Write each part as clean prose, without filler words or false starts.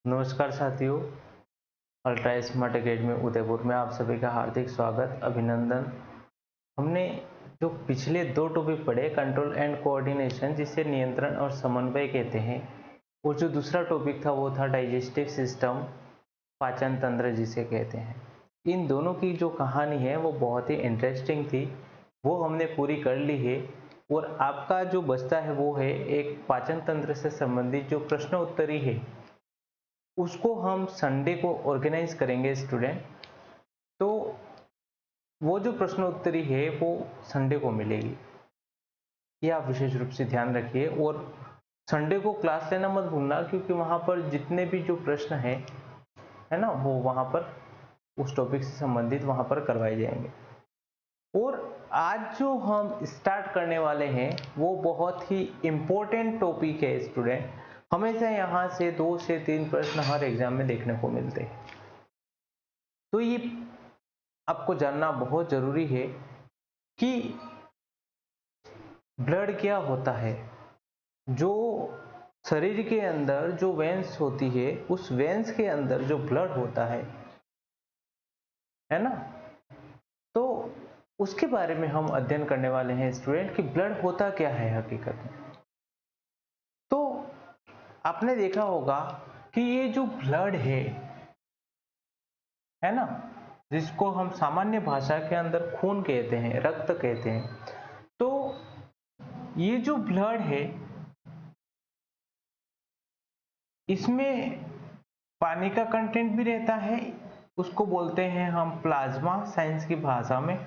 नमस्कार साथियों, ultra smart academy Udaipur में आप सभी का हार्दिक स्वागत अभिनंदन। हमने जो पिछले दो टॉपिक पढ़े, कंट्रोल एंड कोऑर्डिनेशन जिसे नियंत्रण और समन्वय कहते हैं, और जो दूसरा टॉपिक था वो था डाइजेस्टिव सिस्टम, पाचन तंत्र जिसे कहते हैं। इन दोनों की जो कहानी है वो बहुत ही इंटरेस्टिंग थी, वो हमने पूरी कर ली है। और आपका जो बचता है वो है एक पाचन तंत्र से संबंधित जो प्रश्न उत्तरी है, उसको हम संडे को ऑर्गेनाइज करेंगे स्टूडेंट। तो वो जो प्रश्न उत्तरी है वो संडे को मिलेगी, ये आप विशेष रूप से ध्यान रखिए। और संडे को क्लास लेना मत भूलना, क्योंकि वहां पर जितने भी जो प्रश्न है ना, वो वहां पर उस टॉपिक से संबंधित वहां पर करवाए जाएंगे। और आज जो हम स्टार्ट करने वाले हैं वो बहुत ही इंपॉर्टेंट टॉपिक है स्टूडेंट। हमेशा यहाँ से 2 से 3 प्रश्न हर एग्जाम में देखने को मिलते हैं, तो ये आपको जानना बहुत जरूरी है कि ब्लड क्या होता है। जो शरीर के अंदर जो वेन्स होती है, उस वेन्स के अंदर जो ब्लड होता है ना, तो उसके बारे में हम अध्ययन करने वाले हैं स्टूडेंट कि ब्लड होता क्या है हकीकत में। तो आपने देखा होगा कि ये जो ब्लड है ना, जिसको हम सामान्य भाषा के अंदर खून कहते हैं, रक्त कहते हैं, तो ये जो ब्लड है इसमें पानी का कंटेंट भी रहता है, उसको बोलते हैं हम प्लाज्मा साइंस की भाषा में।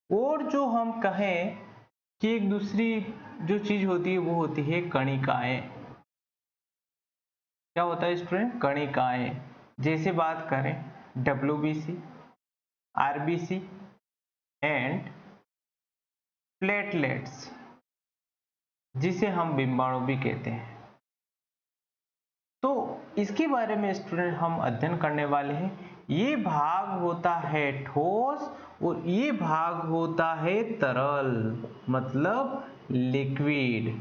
और जो हम कहें कि एक दूसरी जो चीज होती है वो होती है कणिकाएं। क्या होता है स्टूडेंट? कणिकाएं। जैसे बात करें WBC, RBC एंड प्लेटलेट्स, जिसे हम बिंबाणु भी कहते हैं। तो इसके बारे में स्टूडेंट हम अध्ययन करने वाले हैं। ये भाग होता है ठोस और ये भाग होता है तरल, मतलब लिक्विड।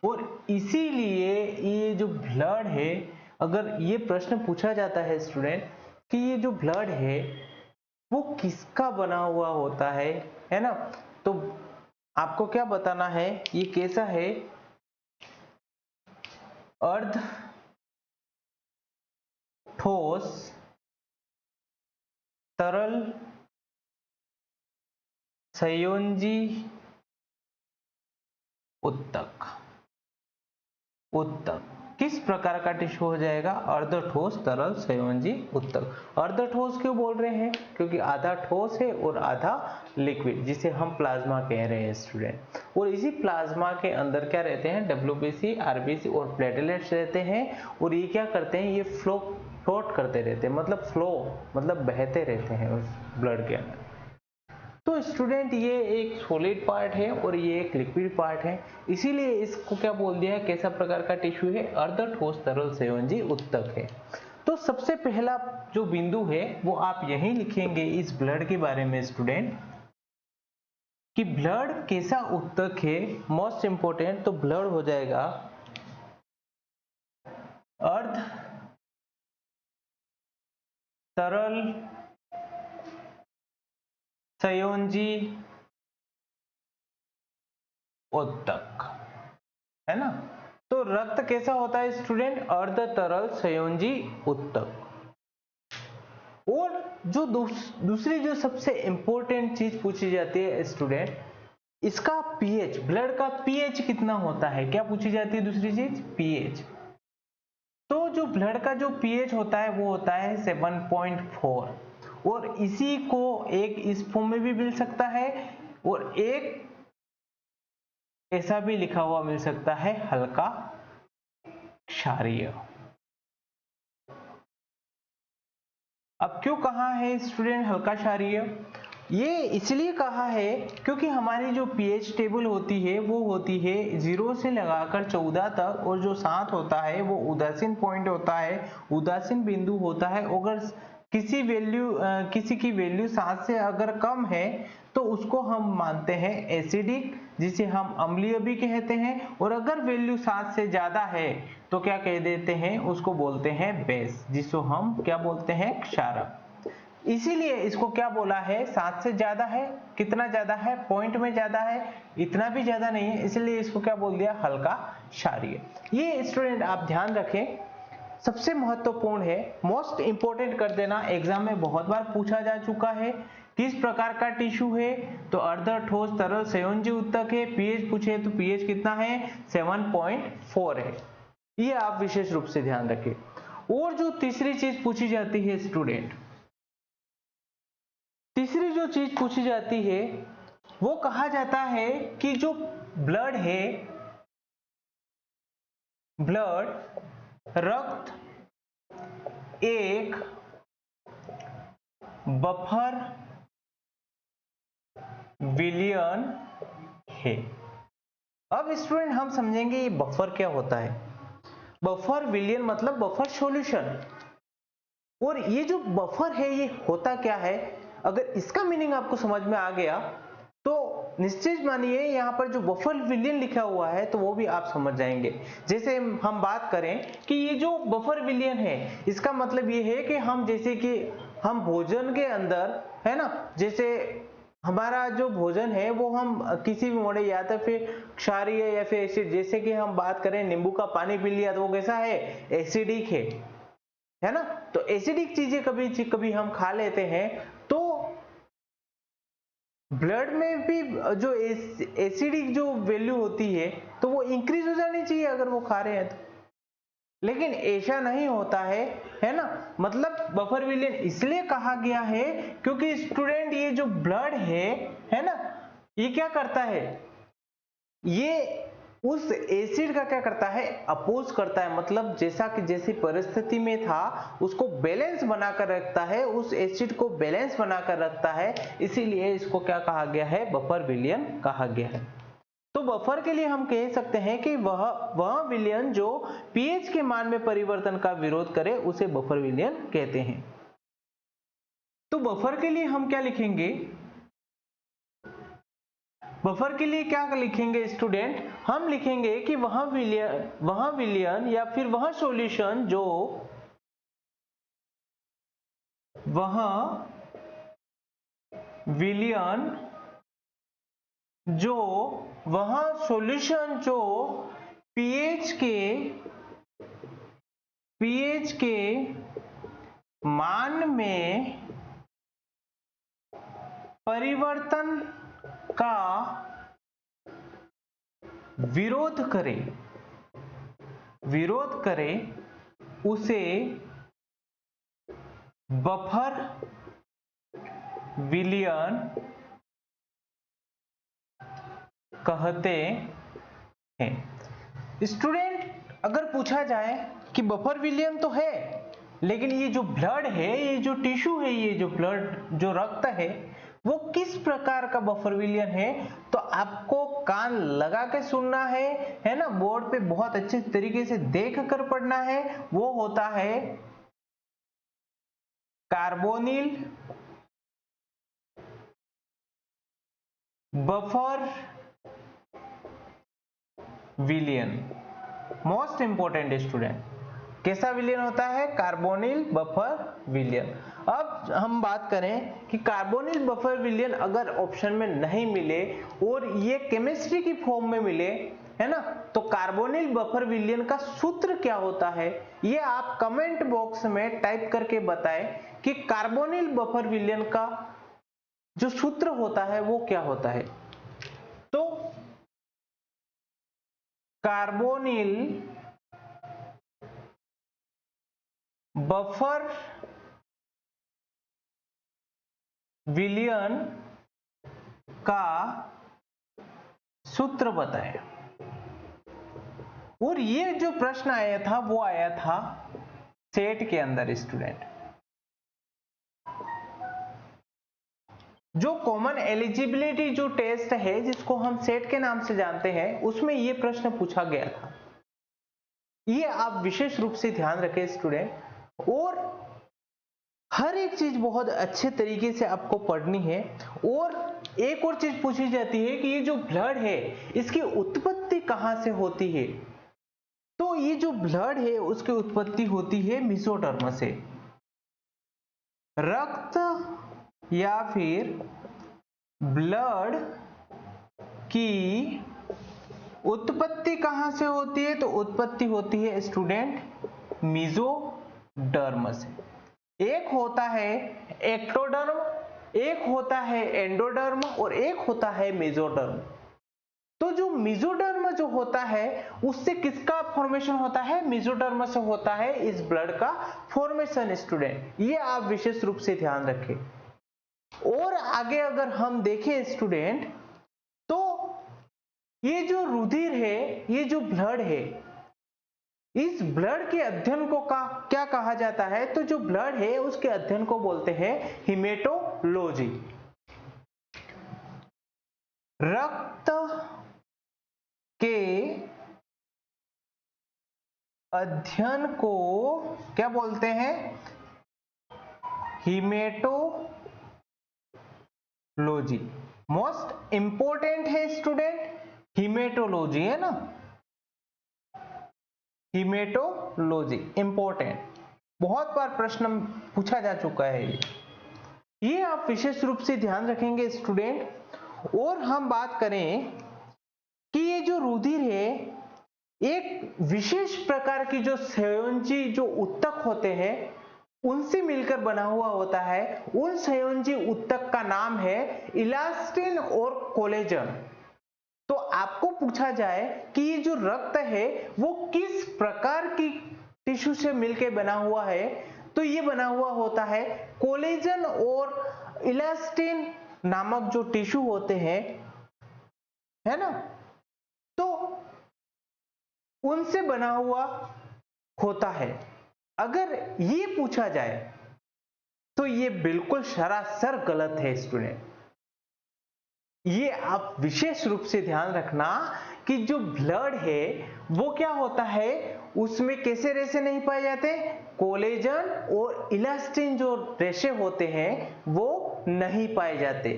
और इसीलिए ये जो ब्लड है, अगर ये प्रश्न पूछा जाता है स्टूडेंट कि ये जो ब्लड है वो किसका बना हुआ होता है ना, तो आपको क्या बताना है, ये कैसा है? अर्ध ठोस, तरल, संयोजी, उत्तक। उत्तक किस प्रकार का टिश्यू हो जाएगा? अर्ध ठोस, तरल, संयोजी, उत्तक। अर्ध ठोस क्यों बोल रहे हैं? क्योंकि आधा ठोस है और आधा लिक्विड, जिसे हम प्लाज्मा कह रहे हैं स्टूडेंट। और इसी प्लाज्मा के अंदर क्या रहते हैं? WBC, RBC और प्लेटलेट्स रहते हैं। और ये क्या करते हैं? ये फ्लोट करते रहते हैं, मतलब फ्लो मतलब बहते रहते हैं उस ब्लड के अंदर। तो स्टूडेंट ये एक सॉलिड पार्ट है और ये एक लिक्विड पार्ट है, इसीलिए इसको क्या बोल दिया है, कैसा प्रकार का टिश्यू है? अर्ध ठोस, तरल, संयोजी, उत्तक है। तो सबसे पहला जो बिंदु है वो आप यही लिखेंगे इस ब्लड के बारे में स्टूडेंट, कि ब्लड कैसा उत्तक है। मोस्ट इंपोर्टेंट, तो ब्लड हो जाएगा अर्ध तरल संयोजी उत्तक, है ना। तो रक्त कैसा होता है स्टूडेंट? अर्ध तरल संयोजी उत्तक। और जो दूसरी जो सबसे इंपॉर्टेंट चीज पूछी जाती है स्टूडेंट, इसका पीएच, ब्लड का पीएच कितना होता है? क्या पूछी जाती है दूसरी चीज? पीएच। तो जो ब्लड का जो पीएच होता है वो होता है 7.4, और इसी को एक इस फॉर्म में भी मिल सकता है और एक ऐसा भी लिखा हुआ मिल सकता है, हल्का क्षारीय। अब क्यों कहा है स्टूडेंट हल्का क्षारीय? ये इसलिए कहा है क्योंकि हमारी जो पीएच टेबल होती है वो होती है 0 से लगाकर 14 तक, और जो 7 होता है वो उदासीन पॉइंट होता है, उदासीन बिंदु होता है। अगर किसी की वैल्यू 7 से अगर कम है तो उसको हम मानते हैं एसिडिक, जिसे हम अम्लीय भी कहते हैं, और अगर वैल्यू 7 से ज्यादा है तो क्या कह देते हैं, उसको बोलते हैं बेस, जिसको हम क्या बोलते हैं, क्षारक। इसीलिए इसको क्या बोला है, 7 से ज्यादा है, कितना ज्यादा है, पॉइंट में ज्यादा है, इतना भी ज्यादा नहीं है, इसलिए इसको क्या बोल दिया, हल्का क्षारीय। ये स्टूडेंट आप ध्यान रखें, सबसे महत्वपूर्ण है, मोस्ट इंपोर्टेंट कर देना, एग्जाम में बहुत बार पूछा जा चुका है। किस प्रकार का टिश्यू है, तो अर्ध ठोस तरल संयोजी उत्तक है। पीएच पूछे तो पीएच कितना है, 7.4 है। ये आप विशेष रूप से ध्यान रखें। और जो तीसरी चीज पूछी जाती है स्टूडेंट, तीसरी जो चीज पूछी जाती है वो कहा जाता है कि जो ब्लड है, ब्लड, रक्त एक बफर विलयन है। अब स्टूडेंट हम समझेंगे ये बफर क्या होता है। बफर विलयन मतलब बफर सॉल्यूशन। और ये जो बफर है ये होता क्या है, अगर इसका मीनिंग आपको समझ में आ गया तो निश्चित मानिए यहाँ पर जो बफर विलयन लिखा हुआ है तो वो भी आप समझ जाएंगे। जैसे हम बात करें कि ये जो बफर विलयन है, इसका मतलब ये है कि हम जैसे कि हम भोजन के अंदर है ना, जैसे हमारा जो भोजन है वो हम किसी भी मोड़े या तो फिर क्षारीय या फिर एसिड, जैसे कि हम बात करें नींबू का पानी पी लिया तो वो कैसा है, एसिडिक है ना। तो एसिडिक चीजें कभी हम खा लेते हैं तो ब्लड में भी जो एसिडिक जो वैल्यू होती है तो वो इंक्रीज हो जानी चाहिए अगर वो खा रहे हैं तो, लेकिन ऐसा नहीं होता है ना। मतलब बफर विलयन इसलिए कहा गया है क्योंकि स्टूडेंट ये जो ब्लड है ना, ये क्या करता है, ये उस एसिड का क्या करता है, अपोज करता है। मतलब जैसा कि जैसी परिस्थिति में था उसको बैलेंस बनाकर रखता है, उस एसिड को बैलेंस बनाकर रखता है, इसीलिए इसको क्या कहा गया है, बफर विलयन कहा गया है। तो बफर के लिए हम कह सकते हैं कि वह विलयन जो पीएच के मान में परिवर्तन का विरोध करे उसे बफर विलयन कहते हैं। तो बफर के लिए हम क्या लिखेंगे, बफर के लिए क्या लिखेंगे स्टूडेंट, हम लिखेंगे कि वह विलयन या फिर वह सॉल्यूशन जो वह विलयन जो वह सॉल्यूशन जो पीएच के मान में परिवर्तन का विरोध करे उसे बफर विलयन कहते हैं। स्टूडेंट अगर पूछा जाए कि बफर विलयन तो है, लेकिन ये जो ब्लड है, ये जो टिश्यू है, ये जो ब्लड जो रक्त है वो किस प्रकार का बफर विलयन है, तो आपको कान लगा के सुनना है ना, बोर्ड पे बहुत अच्छे तरीके से देख कर पढ़ना है। वो होता है कार्बोनिल बफर विलयन। मोस्ट इंपोर्टेंट स्टूडेंट, कैसा विलयन होता है, कार्बोनिल बफर विलयन। अब हम बात करें कि कार्बोनिल बफर विलयन अगर ऑप्शन में नहीं मिले और ये केमिस्ट्री की फॉर्म में मिले है ना, तो कार्बोनिल बफर विलयन का सूत्र क्या होता है, ये आप कमेंट बॉक्स में टाइप करके बताएं कि कार्बोनिल बफर विलयन का जो सूत्र होता है वो क्या होता है। तो कार्बोनिल बफर विलयन का सूत्र बताएं। और ये जो प्रश्न आया था वो आया था सेट के अंदर। स्टूडेंट जो कॉमन एलिजिबिलिटी जो टेस्ट है जिसको हम सेट के नाम से जानते हैं, उसमें ये प्रश्न पूछा गया था। ये आप विशेष रूप से ध्यान रखें स्टूडेंट। और हर एक चीज बहुत अच्छे तरीके से आपको पढ़नी है। और एक और चीज पूछी जाती है कि ये जो ब्लड है इसकी उत्पत्ति कहां से होती है। तो ये जो ब्लड है उसकी उत्पत्ति होती है मेसोडर्म से। रक्त या फिर ब्लड की उत्पत्ति कहां से होती है, तो उत्पत्ति होती है स्टूडेंट मेसोडर्म से। एक होता है एक्टोडर्म, एक होता है एंडोडर्म और एक होता है मेसोडर्म। तो जो मेसोडर्म जो होता है उससे किसका फॉर्मेशन होता है, मेसोडर्म से होता है इस ब्लड का फॉर्मेशन स्टूडेंट, ये आप विशेष रूप से ध्यान रखें। और आगे अगर हम देखें स्टूडेंट, तो ये जो रुधिर है, ये जो ब्लड है, इस ब्लड के अध्ययन को क्या कहा जाता है, तो जो ब्लड है उसके अध्ययन को बोलते हैं हिमेटोलॉजी। रक्त के अध्ययन को क्या बोलते हैं, हिमेटोलॉजी। मोस्ट इंपॉर्टेंट है स्टूडेंट हिमेटोलॉजी, है ना, हिमेटोलॉजी इंपॉर्टेंट, बहुत बार प्रश्न पूछा जा चुका है ये आप विशेष रूप से ध्यान रखेंगे स्टूडेंट। और हम बात करें कि ये जो रुधिर है एक विशेष प्रकार की जो संयोजी जो उत्तक होते हैं उनसे मिलकर बना हुआ होता है। उन संयोजी उत्तक का नाम है इलास्टिन और कोलेजन। तो आपको पूछा जाए कि ये जो रक्त है वो किस प्रकार की टिश्यू से मिलकर बना हुआ है, तो ये बना हुआ होता है कोलेजन और इलास्टिन नामक जो टिश्यू होते हैं, है ना, तो उनसे बना हुआ होता है। अगर ये पूछा जाए तो ये बिल्कुल सरासर गलत है स्टूडेंट। ये आप विशेष रूप से ध्यान रखना कि जो ब्लड है वो क्या होता है, उसमें कैसे रेशे नहीं पाए जाते, कोलेजन और इलास्टिन जो रेशे होते हैं वो नहीं पाए जाते।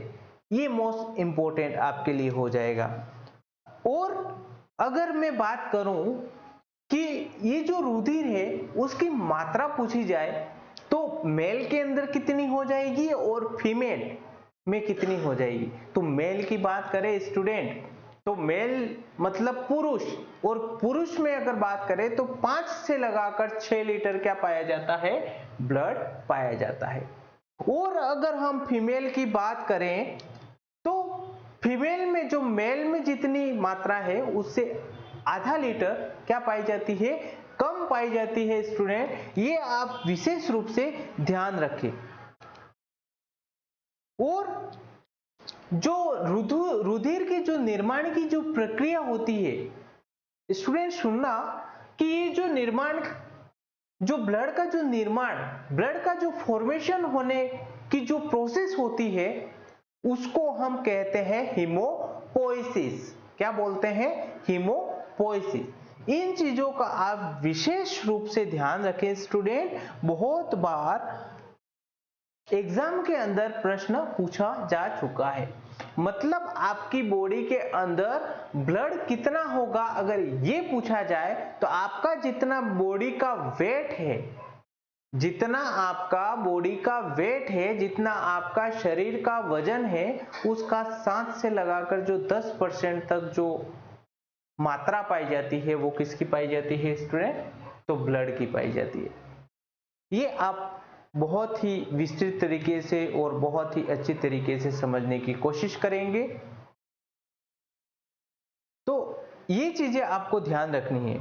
ये मोस्ट इंपॉर्टेंट आपके लिए हो जाएगा। और अगर मैं बात करूं कि ये जो रुधिर है उसकी मात्रा पूछी जाए तो मेल के अंदर कितनी हो जाएगी और फीमेल में कितनी हो जाएगी। तो मेल की बात करें स्टूडेंट, तो मेल मतलब पुरुष, और पुरुष में अगर बात करें तो 5 से लगाकर 6 लीटर क्या पाया जाता है, ब्लड पाया जाता है। और अगर हम फीमेल की बात करें तो फीमेल में जो मेल में जितनी मात्रा है उससे आधा लीटर क्या पाई जाती है, कम पाई जाती है स्टूडेंट। ये आप विशेष रूप से ध्यान रखें। और जो रुधिर के जो निर्माण की जो प्रक्रिया होती है स्टूडेंट, सुनना कि ये जो निर्माण, जो ब्लड का जो निर्माण, ब्लड का जो फॉर्मेशन होने की जो प्रोसेस होती है उसको हम कहते हैं हीमोपोइसिस। क्या बोलते हैं, हीमोपोइसिस। इन चीजों का आप विशेष रूप से ध्यान रखें स्टूडेंट। बहुत बार एग्जाम के अंदर प्रश्न पूछा जा चुका है। मतलब आपकी बॉडी के अंदर ब्लड कितना होगा अगर ये पूछा जाए तो आपका जितना बॉडी का वेट है, जितना आपका बॉडी का वेट है, जितना आपका शरीर का वजन है, उसका 7 से लगाकर जो 10% तक जो मात्रा पाई जाती है वो किसकी पाई जाती है स्टूडेंट, तो ब्लड की पाई जाती है। ये आप बहुत ही विस्तृत तरीके से और बहुत ही अच्छी तरीके से समझने की कोशिश करेंगे। तो ये चीजें आपको ध्यान रखनी है।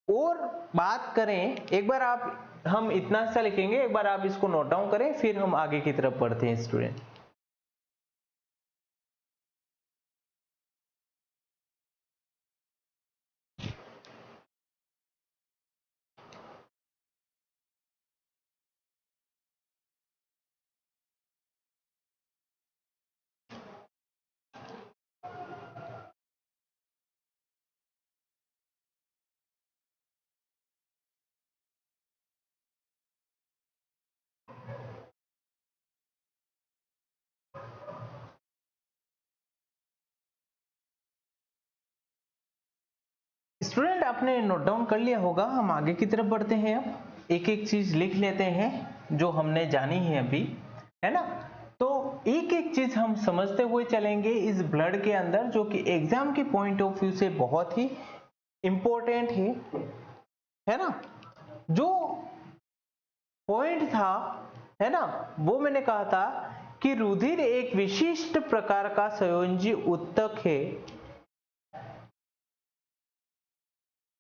और बात करें, एक बार आप, हम इतना सा लिखेंगे, एक बार आप इसको नोट डाउन करें फिर हम आगे की तरफ बढ़ते हैं स्टूडेंट। स्टूडेंट आपने नोट डाउन कर लिया होगा, हम आगे की तरफ बढ़ते हैं। अब एक एक चीज लिख लेते हैं जो हमने जानी है अभी, है ना। तो एक एक चीज हम समझते हुए चलेंगे इस ब्लड के अंदर, जो कि एग्जाम के पॉइंट ऑफ व्यू से बहुत ही इंपॉर्टेंट है ना। जो पॉइंट था, है ना, वो मैंने कहा था कि रुधिर एक विशिष्ट प्रकार का संयोजी ऊतक है।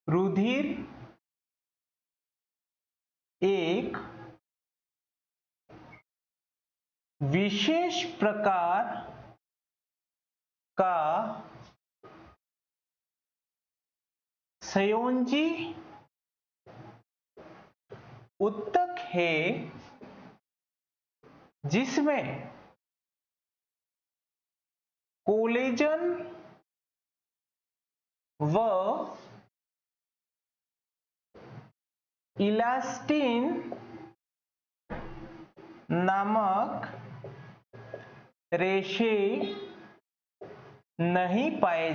रुधिर एक विशेष प्रकार का संयोजी ऊतक है जिसमें कोलेजन व इलास्टिन नामक रेशे नहीं पाए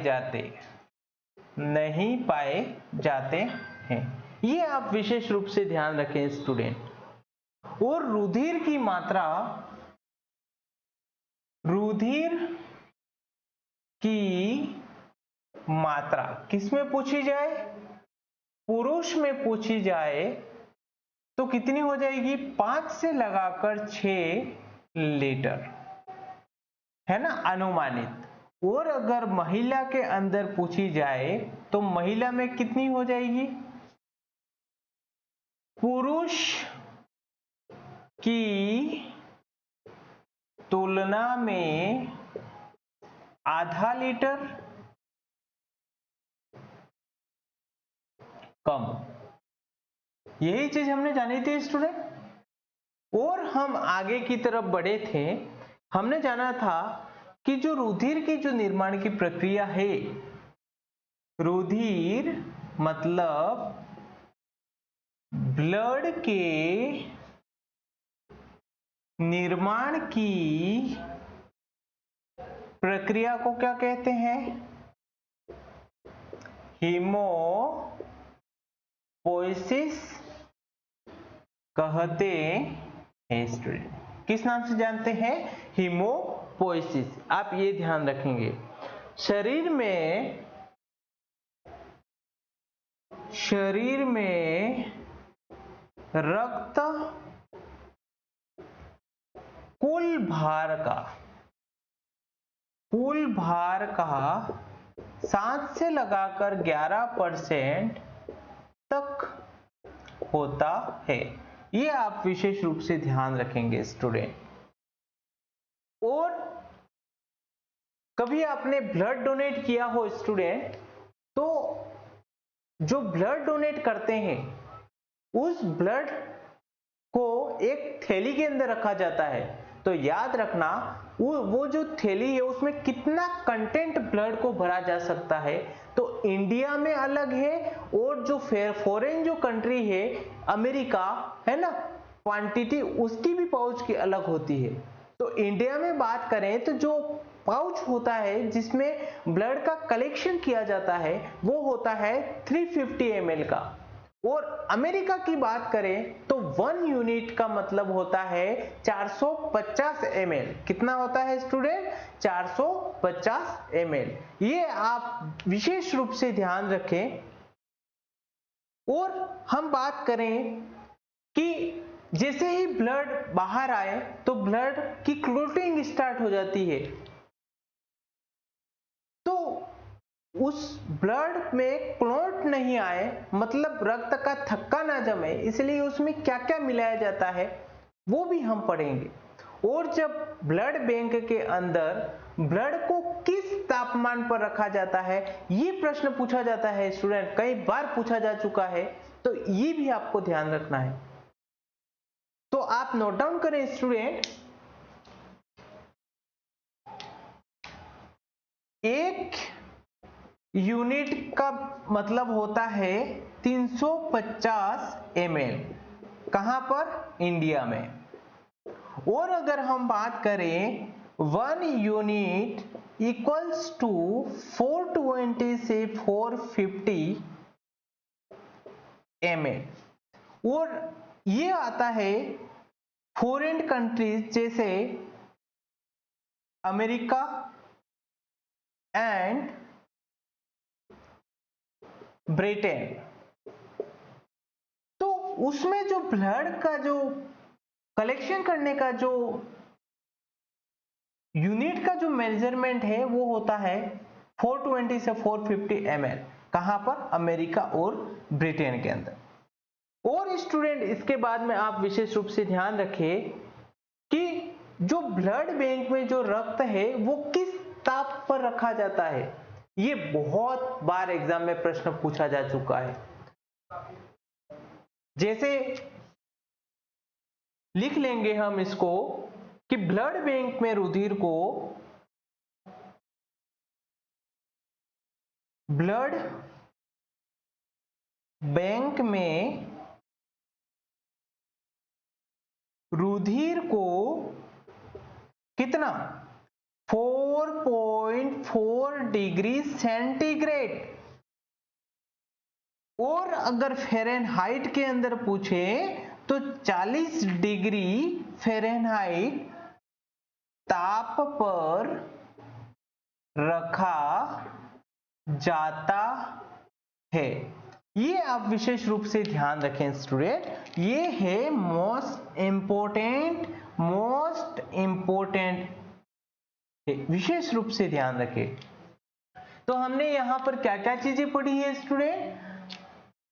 जाते हैं। ये आप विशेष रूप से ध्यान रखें स्टूडेंट। और रुधिर की मात्रा किसमें पूछी जाए? पुरुष में पूछी जाए तो कितनी हो जाएगी? 5 से लगाकर 6 लीटर, है ना, अनुमानित। और अगर महिला के अंदर पूछी जाए तो महिला में कितनी हो जाएगी? पुरुष की तुलना में आधा लीटर कम। यही चीज हमने जानी थी स्टूडेंट। और हम आगे की तरफ बढ़े थे, हमने जाना था कि जो रुधिर की जो निर्माण की प्रक्रिया है, रुधिर मतलब ब्लड के निर्माण की प्रक्रिया को क्या कहते हैं? हीमोपोइसिस कहते हैं स्टूडेंट। किस नाम से जानते हैं? हीमोपोइसिस। आप ये ध्यान रखेंगे। शरीर में रक्त कुल भार का 7 से लगाकर 11% तक होता है। ये आप विशेष रूप से ध्यान रखेंगे स्टूडेंट। और कभी आपने ब्लड डोनेट किया हो स्टूडेंट, तो जो ब्लड डोनेट करते हैं उस ब्लड को एक थैली के अंदर रखा जाता है। तो याद रखना वो जो थैली है उसमें कितना कंटेंट ब्लड को भरा जा सकता है। तो इंडिया में अलग है, और जो फॉरेन जो कंट्री है अमेरिका, है ना, क्वांटिटी उसकी भी पाउच की अलग होती है। तो इंडिया में बात करें तो जो पाउच होता है जिसमें ब्लड का कलेक्शन किया जाता है वो होता है 350 ml का। और अमेरिका की बात करें तो 1 यूनिट का मतलब होता है 450 ml। कितना होता है स्टूडेंट? 450 ml। ये आप विशेष रूप से ध्यान रखें। और हम बात करें कि जैसे ही ब्लड बाहर आए तो ब्लड की क्लोटिंग स्टार्ट हो जाती है। तो उस ब्लड में क्लॉट नहीं आए, मतलब रक्त का थक्का ना जमे, इसलिए उसमें क्या क्या मिलाया जाता है वो भी हम पढ़ेंगे। और जब ब्लड बैंक के अंदर ब्लड को किस तापमान पर रखा जाता है, ये प्रश्न पूछा जाता है स्टूडेंट, कई बार पूछा जा चुका है, तो ये भी आपको ध्यान रखना है। तो आप नोट डाउन करें स्टूडेंट। 1 यूनिट का मतलब होता है 350 ml। कहां पर? इंडिया में। और अगर हम बात करें 1 यूनिट इक्वल्स टू 420 से 450 ml और ये आता है फॉरेन कंट्रीज जैसे अमेरिका एंड ब्रिटेन। तो उसमें जो ब्लड का जो कलेक्शन करने का जो यूनिट का जो मेजरमेंट है वो होता है 420 से 450 ml। कहां पर? अमेरिका और ब्रिटेन के अंदर। और स्टूडेंट इसके बाद में आप विशेष रूप से ध्यान रखें कि जो ब्लड बैंक में जो रक्त है वो किस ताप पर रखा जाता है। ये बहुत बार एग्जाम में प्रश्न पूछा जा चुका है। जैसे लिख लेंगे हम इसको कि ब्लड बैंक में रुधिर को ब्लड बैंक में रुधिर को कितना 4.4 डिग्री सेंटीग्रेड और अगर फ़ारेनहाइट के अंदर पूछे तो 40 डिग्री फ़ारेनहाइट ताप पर रखा जाता है। ये आप विशेष रूप से ध्यान रखें स्टूडेंट। ये है मोस्ट इंपोर्टेंट विशेष रूप से ध्यान रखें। तो हमने यहां पर क्या क्या चीजें पढ़ी है स्टूडेंट?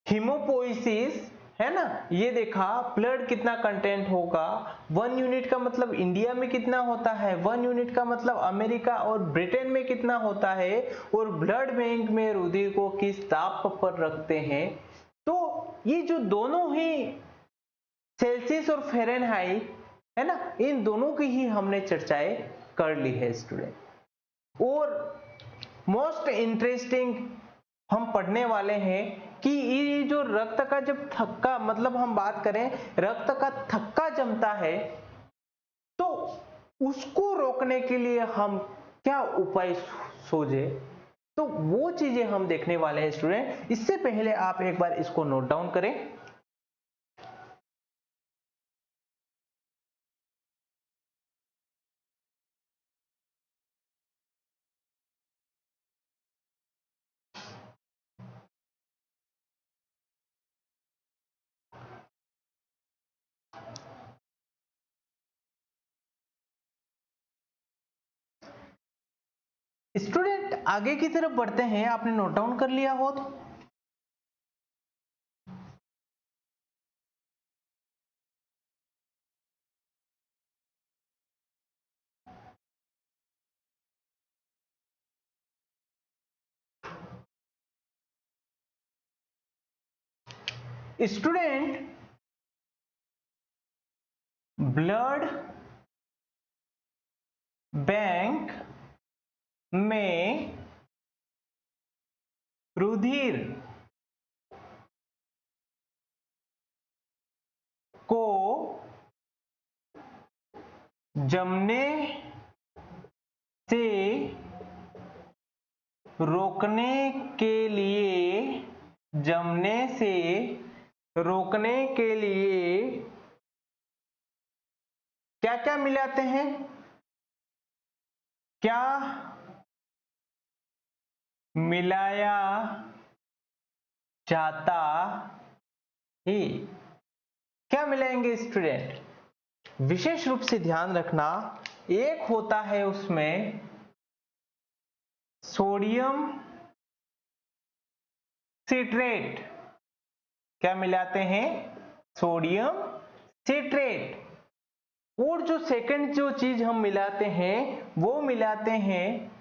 हीमोपोइसिस है ना, ये देखा ब्लड कितना कंटेंट होगा, 1 यूनिट का मतलब इंडिया में कितना होता है, 1 यूनिट का मतलब अमेरिका और ब्रिटेन में कितना होता है, और ब्लड बैंक में रुधिर को किस ताप पर रखते हैं। तो ये जो दोनों ही सेल्सियस और फ़ारेनहाइट है ना, इन दोनों की ही हमने चर्चाएं कर ली है स्टूडेंट। और मोस्ट इंटरेस्टिंग हम पढ़ने वाले हैं कि ये जो रक्त का जब थक्का मतलब हम बात करें रक्त का थक्का जमता है तो उसको रोकने के लिए हम क्या उपाय सोचे, तो वो चीजें हम देखने वाले हैं स्टूडेंट। इससे पहले आप एक बार इसको नोट डाउन करें। स्टूडेंट आगे की तरफ बढ़ते हैं, आपने नोट डाउन कर लिया हो तो स्टूडेंट ब्लड बैंक में रुधिर को जमने से रोकने के लिए क्या क्या मिलाते हैं, क्या मिलाया जाता है? क्या मिलाएंगे स्टूडेंट? विशेष रूप से ध्यान रखना, एक होता है उसमें सोडियम सिट्रेट। क्या मिलाते हैं? Sodium citrate. और जो सेकंड जो चीज हम मिलाते हैं वो मिलाते हैं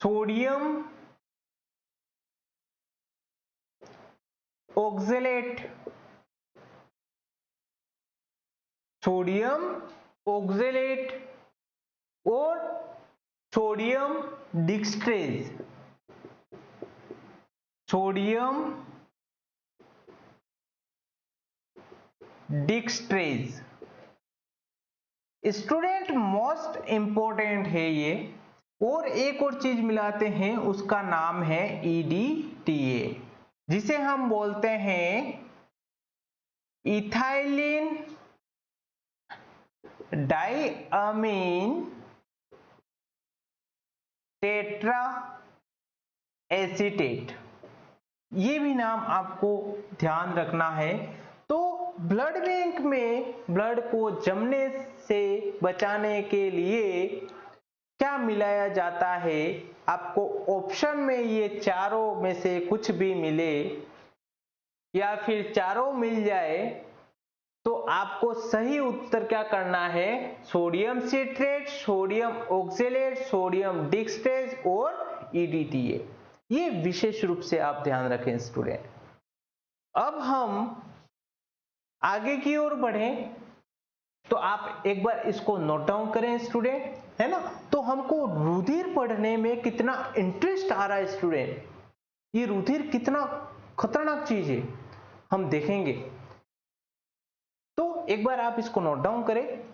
सोडियम ऑक्जेलेट। सोडियम ऑक्जेलेट और sodium dextrose. Sodium dextrose student most important है ये। और एक और चीज मिलाते हैं उसका नाम है EDTA। जिसे हम बोलते हैं इथाइलिन डाइअमीन टेट्रा एसीटेट, ये भी नाम आपको ध्यान रखना है। तो ब्लड बैंक में ब्लड को जमने से बचाने के लिए क्या मिलाया जाता है? आपको ऑप्शन में ये चारों में से कुछ भी मिले या फिर चारों मिल जाए तो आपको सही उत्तर क्या करना है? Sodium citrate, sodium oxalate, sodium डिस्टेट और EDTA। ये विशेष रूप से आप ध्यान रखें स्टूडेंट। अब हम आगे की ओर बढ़ें तो आप एक बार इसको नोट डाउन करें स्टूडेंट, है ना। तो हमको रुधिर पढ़ने में कितना इंटरेस्ट आ रहा है स्टूडेंट, ये रुधिर कितना खतरनाक चीज है हम देखेंगे। तो एक बार आप इसको नोट डाउन करें।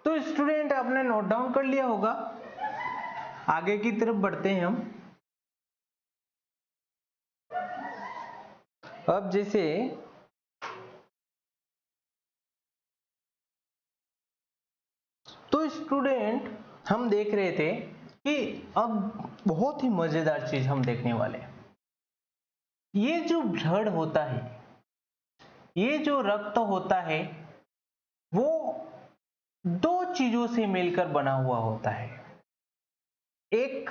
तो स्टूडेंट आपने नोट डाउन कर लिया होगा। आगे की तरफ बढ़ते हैं हम। अब जैसे तो स्टूडेंट हम देख रहे थे कि अब बहुत ही मजेदार चीज हम देखने वाले हैं। ये जो ब्लड होता है, ये जो रक्त होता है, वो दो चीजों से मिलकर बना हुआ होता है, एक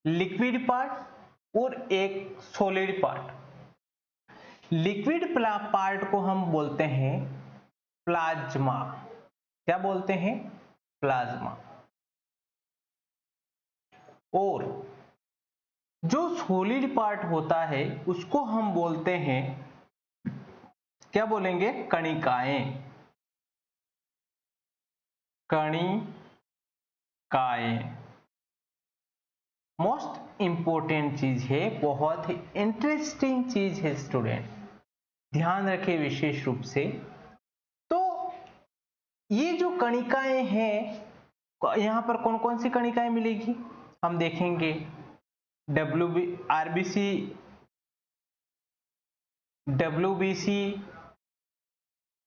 लिक्विड पार्ट और एक सॉलिड पार्ट। लिक्विड पार्ट को हम बोलते हैं प्लाज्मा। क्या बोलते हैं? प्लाज्मा। और जो सॉलिड पार्ट होता है उसको हम बोलते हैं, क्या बोलेंगे? कणिकाएं। कणिकाएं मोस्ट इंपॉर्टेंट चीज है, बहुत ही इंटरेस्टिंग चीज है स्टूडेंट, ध्यान रखें विशेष रूप से। तो ये जो कणिकाएं हैं, यहां पर कौन कौन सी कणिकाएं मिलेगी हम देखेंगे। RBC, WBC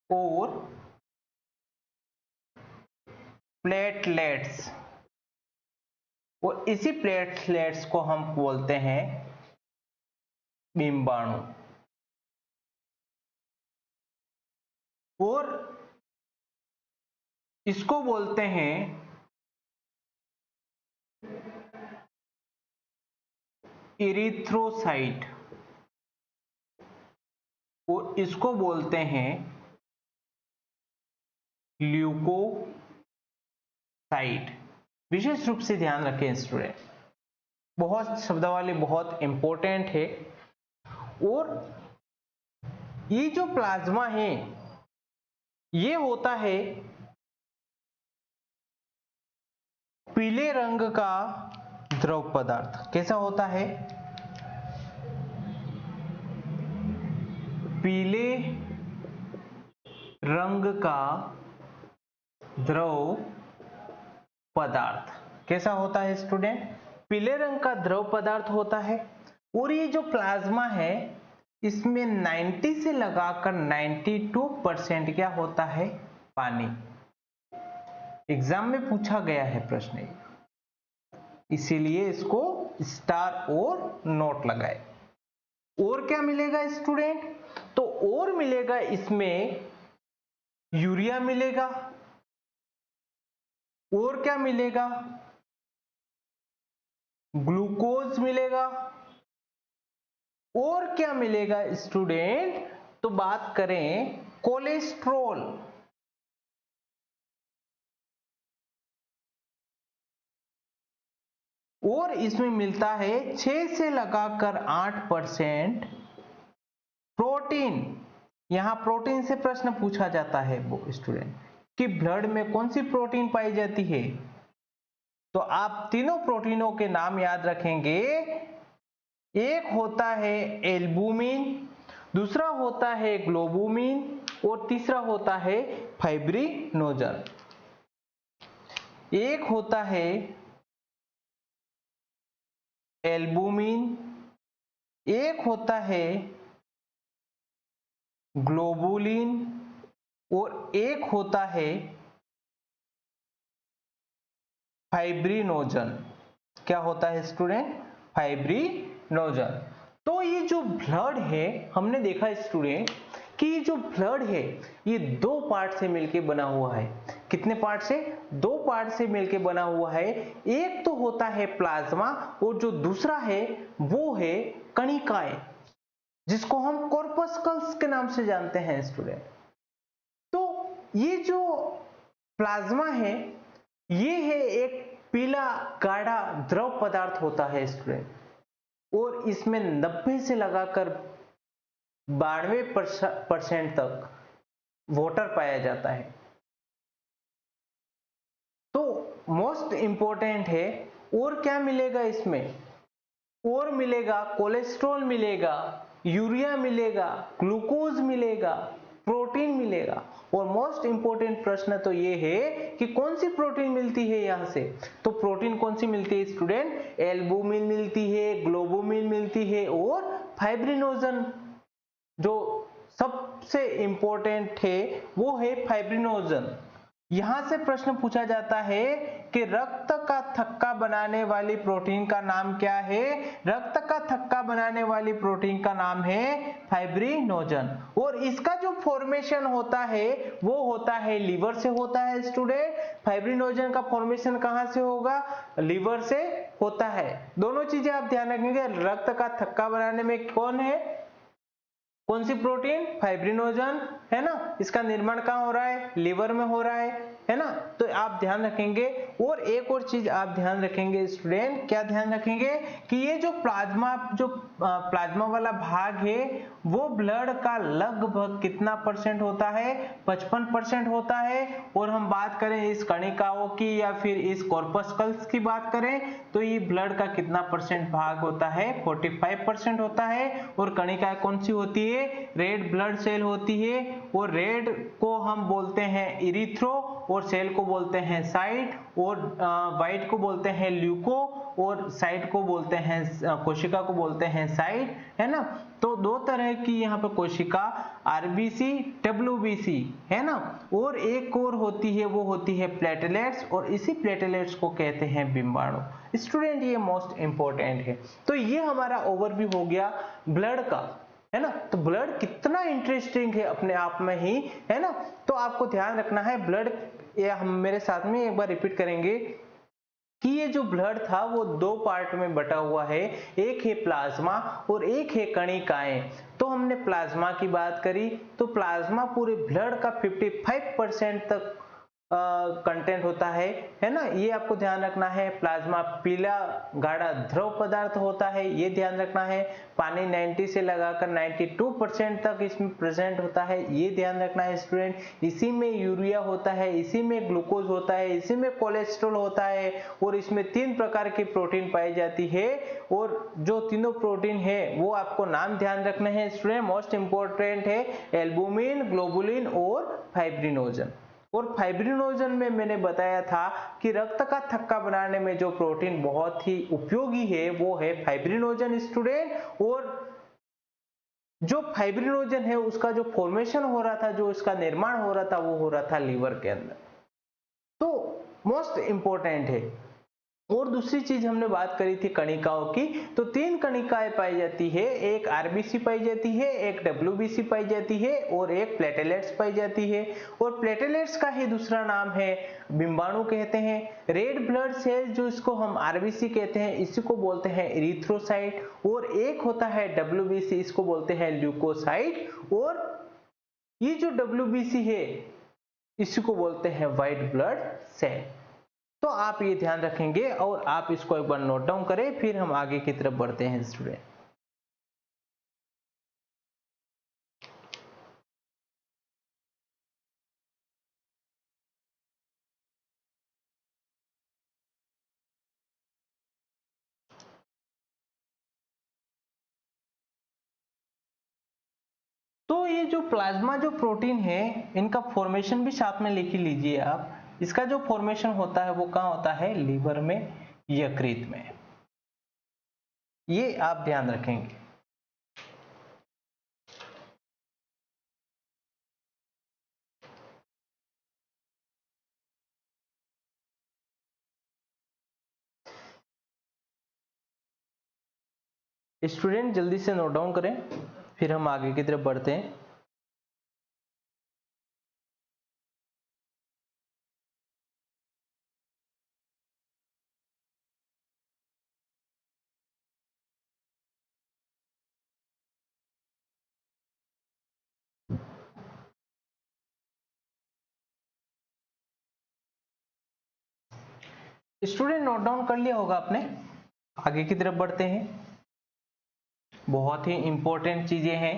और प्लेटलेट्स। और इसी प्लेटलेट्स को हम बोलते हैं डिंबाणु। और इसको बोलते हैं इरिथ्रोसाइट और इसको बोलते हैं ल्यूकोसाइट। विशेष रूप से ध्यान रखें स्टूडेंट, बहुत शब्दावली बहुत इंपॉर्टेंट है। और ये जो प्लाज्मा है ये होता है पीले रंग का द्रव पदार्थ। कैसा होता है? पीले रंग का द्रव पदार्थ। कैसा होता है स्टूडेंट? पीले रंग का द्रव पदार्थ होता है। और ये जो प्लाज्मा है इसमें 90 से लगाकर 92% क्या होता है? पानी। एग्जाम में पूछा गया है प्रश्न, इसीलिए इसको स्टार और नोट लगाए। और क्या मिलेगा स्टूडेंट? तो और मिलेगा, इसमें यूरिया मिलेगा। और क्या मिलेगा? ग्लूकोज मिलेगा। और क्या मिलेगा स्टूडेंट? तो बात करें कोलेस्ट्रॉल। और इसमें मिलता है 6 से लगाकर 8% प्रोटीन। यहां प्रोटीन से प्रश्न पूछा जाता है वो स्टूडेंट कि ब्लड में कौन सी प्रोटीन पाई जाती है। तो आप तीनों प्रोटीनों के नाम याद रखेंगे। एक होता है एल्बुमिन, दूसरा होता है ग्लोबुमिन और तीसरा होता है फाइब्रिनोजन। एक होता है एल्बुमिन, एक होता है ग्लोबुलिन और एक होता है फाइब्रिनोजन। क्या होता है स्टूडेंट? फाइब्रिनोजन। तो ये जो ब्लड है, हमने देखा स्टूडेंट कि ये जो ब्लड है ये दो पार्ट से मिलकर बना हुआ है। कितने पार्ट से? दो पार्ट से मिलकर बना हुआ है। एक तो होता है प्लाज्मा और जो दूसरा है वो है कणिकाएं, जिसको हम कॉर्पस्कल्स के नाम से जानते हैं स्टूडेंट। तो ये जो प्लाज्मा है ये है एक पीला गाढ़ा द्रव पदार्थ होता है स्टूडेंट, और इसमें 90 से लगाकर 92% तक वाटर पाया जाता है। तो मोस्ट इंपॉर्टेंट है। और क्या मिलेगा इसमें? और मिलेगा कोलेस्ट्रॉल मिलेगा, यूरिया मिलेगा, ग्लूकोज मिलेगा, प्रोटीन मिलेगा। और मोस्ट इंपोर्टेंट प्रश्न तो ये है कि कौन सी प्रोटीन मिलती है यहां से। तो प्रोटीन कौन सी मिलती है स्टूडेंट? एल्बुमिन मिलती है, ग्लोबुमिन मिलती है और फाइब्रिनोजन जो सबसे इंपॉर्टेंट है वो है फाइब्रिनोजन। यहां से प्रश्न पूछा जाता है कि रक्त का थक्का बनाने वाली प्रोटीन का नाम क्या है? रक्त का थक्का बनाने वाली प्रोटीन का नाम है फाइब्रिनोजन। और इसका जो फॉर्मेशन होता है वो होता है लीवर से होता है स्टूडेंट। फाइब्रिनोजन का फॉर्मेशन कहां से होगा? लीवर से होता है। दोनों चीजें आप ध्यान रखेंगे। रक्त का थक्का बनाने में कौन है, कौन सी प्रोटीन? फाइब्रिनोजन, है ना। इसका निर्माण कहां हो रहा है? लीवर में हो रहा है ना। तो आप ध्यान रखेंगे। और एक और चीज आप ध्यान रखेंगे स्टूडेंट, क्या ध्यान रखेंगे कि ये जो प्लाज्मा वाला भाग है वो ब्लड का लगभग कितना परसेंट होता है? 55% होता है। और हम बात करें इस कणिकाओं की या फिर इस कॉर्पस्कल्स की बात करें तो ये ब्लड का कितना परसेंट भाग होता है? 45% होता है। और कणिकाएं कौन सी होती है? रेड ब्लड सेल होती है। और रेड को हम बोलते हैं इरिथ्रो और सेल को बोलते हैं साइट, और व्हाइट को बोलते हैं ल्यूको और साइट को बोलते हैं कोशिका को बोलते हैं साइट, है ना। तो दो तरह की यहाँ पर कोशिका आरबीसी डब्ल्यूबीसी, है ना। और एक और होती है वो होती है प्लेटलेट्स, और इसी प्लेटलेट्स को कहते हैं बिंबाणु। स्टूडेंट ये मोस्ट इंपॉर्टेंट है। तो ये हमारा ओवरव्यू हो गया ब्लड का, है ना। तो ब्लड कितना इंटरेस्टिंग है अपने आप में ही, है ना। तो आपको ध्यान रखना है ब्लड, ये हम मेरे साथ में एक बार रिपीट करेंगे कि ये जो ब्लड था वो दो पार्ट में बटा हुआ है। एक है प्लाज्मा और एक है कणिकाएं। तो हमने प्लाज्मा की बात करी, तो प्लाज्मा पूरे ब्लड का 55% तक कंटेंट होता है ना। ये आपको ध्यान रखना है। प्लाज्मा पीला गाढ़ा द्रव पदार्थ होता है, ये ध्यान रखना है। पानी 90 से लगाकर 92% तक इसमें प्रेजेंट होता है, ये ध्यान रखना है स्टूडेंट। इसी में यूरिया होता है, इसी में ग्लूकोज होता है, इसी में कोलेस्ट्रॉल होता है, और इसमें 3 प्रकार की प्रोटीन पाई जाती है। और जो तीनों प्रोटीन है वो आपको नाम ध्यान रखने हैं स्टूडेंट। मोस्ट इंपोर्टेंट है एल्बुमिन, ग्लोबुलिन और फाइब्रिनोजन। और फाइब्रिनोजन में मैंने बताया था कि रक्त का थक्का बनाने में जो प्रोटीन बहुत ही उपयोगी है वो है फाइब्रिनोजन स्टूडेंट। और जो फाइब्रिनोजन है उसका जो फॉर्मेशन हो रहा था, जो इसका निर्माण हो रहा था वो हो रहा था लीवर के अंदर। तो मोस्ट इंपॉर्टेंट है। और दूसरी चीज हमने बात करी थी कणिकाओं की, तो 3 कणिकाएं पाई जाती है। एक आरबीसी पाई जाती है, एक डब्ल्यूबीसी पाई जाती है और एक प्लेटलेट्स पाई जाती है। और प्लेटलेट्स का ही दूसरा नाम है बिंबाणु कहते हैं। रेड ब्लड सेल जो इसको हम आरबीसी कहते हैं इसी को बोलते हैं इरिथ्रोसाइट, और एक होता है डब्ल्यूबीसी, इसको बोलते हैं ल्यूकोसाइट। और ये जो डब्ल्यूबीसी है इसी को बोलते हैं व्हाइट ब्लड सेल। तो आप ये ध्यान रखेंगे और आप इसको एक बार नोट डाउन करें, फिर हम आगे की तरफ बढ़ते हैं स्टूडेंट। तो ये जो प्लाज्मा जो प्रोटीन है, इनका फॉर्मेशन भी साथ में लिख लीजिए आप। इसका जो फॉर्मेशन होता है वो कहाँ होता है? लीवर में, यकृत में। ये आप ध्यान रखेंगे। स्टूडेंट जल्दी से नोट डाउन करें, फिर हम आगे की तरफ बढ़ते हैं। स्टूडेंट नोट डाउन कर लिया होगा आपने। आगे की तरफ बढ़ते हैं। बहुत ही इंपॉर्टेंट चीजें हैं,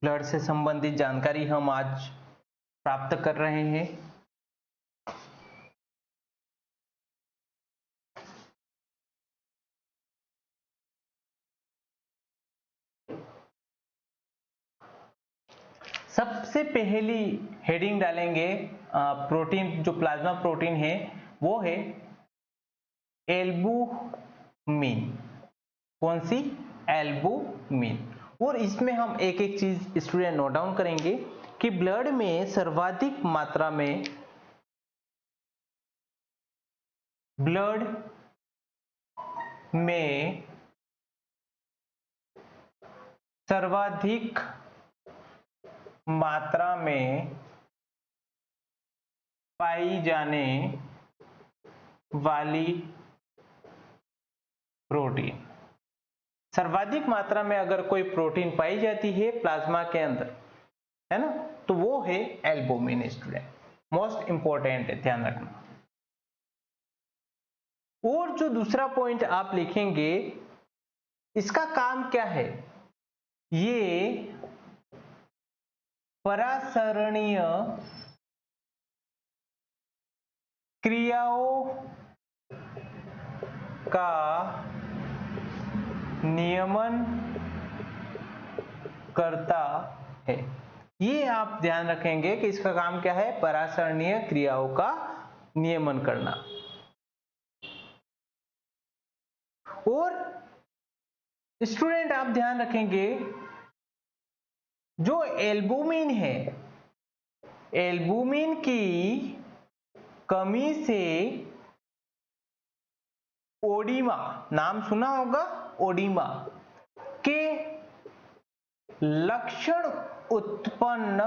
ब्लड से संबंधित जानकारी हम आज प्राप्त कर रहे हैं। सबसे पहली हेडिंग डालेंगे, प्रोटीन जो प्लाज्मा प्रोटीन है वो है एल्बुमिन। कौन सी? एल्बुमिन। और इसमें हम एक एक चीज स्टूडेंट नोट डाउन करेंगे कि ब्लड में सर्वाधिक मात्रा में पाई जाने वाली प्रोटीन, सर्वाधिक मात्रा में अगर कोई प्रोटीन पाई जाती है प्लाज्मा के अंदर, है ना, तो वो है एल्बुमिन। स्टूडेंट मोस्ट इंपॉर्टेंट है, ध्यान रखना। और जो दूसरा पॉइंट आप लिखेंगे, इसका काम क्या है? ये परासरणीय क्रियाओं का नियमन करता है। ये आप ध्यान रखेंगे कि इसका काम क्या है? परासरणीय क्रियाओं का नियमन करना। और स्टूडेंट आप ध्यान रखेंगे, जो एल्बुमिन है, एल्बुमिन की कमी से ओडिमा, नाम सुना होगा ओडिमा, के लक्षण उत्पन्न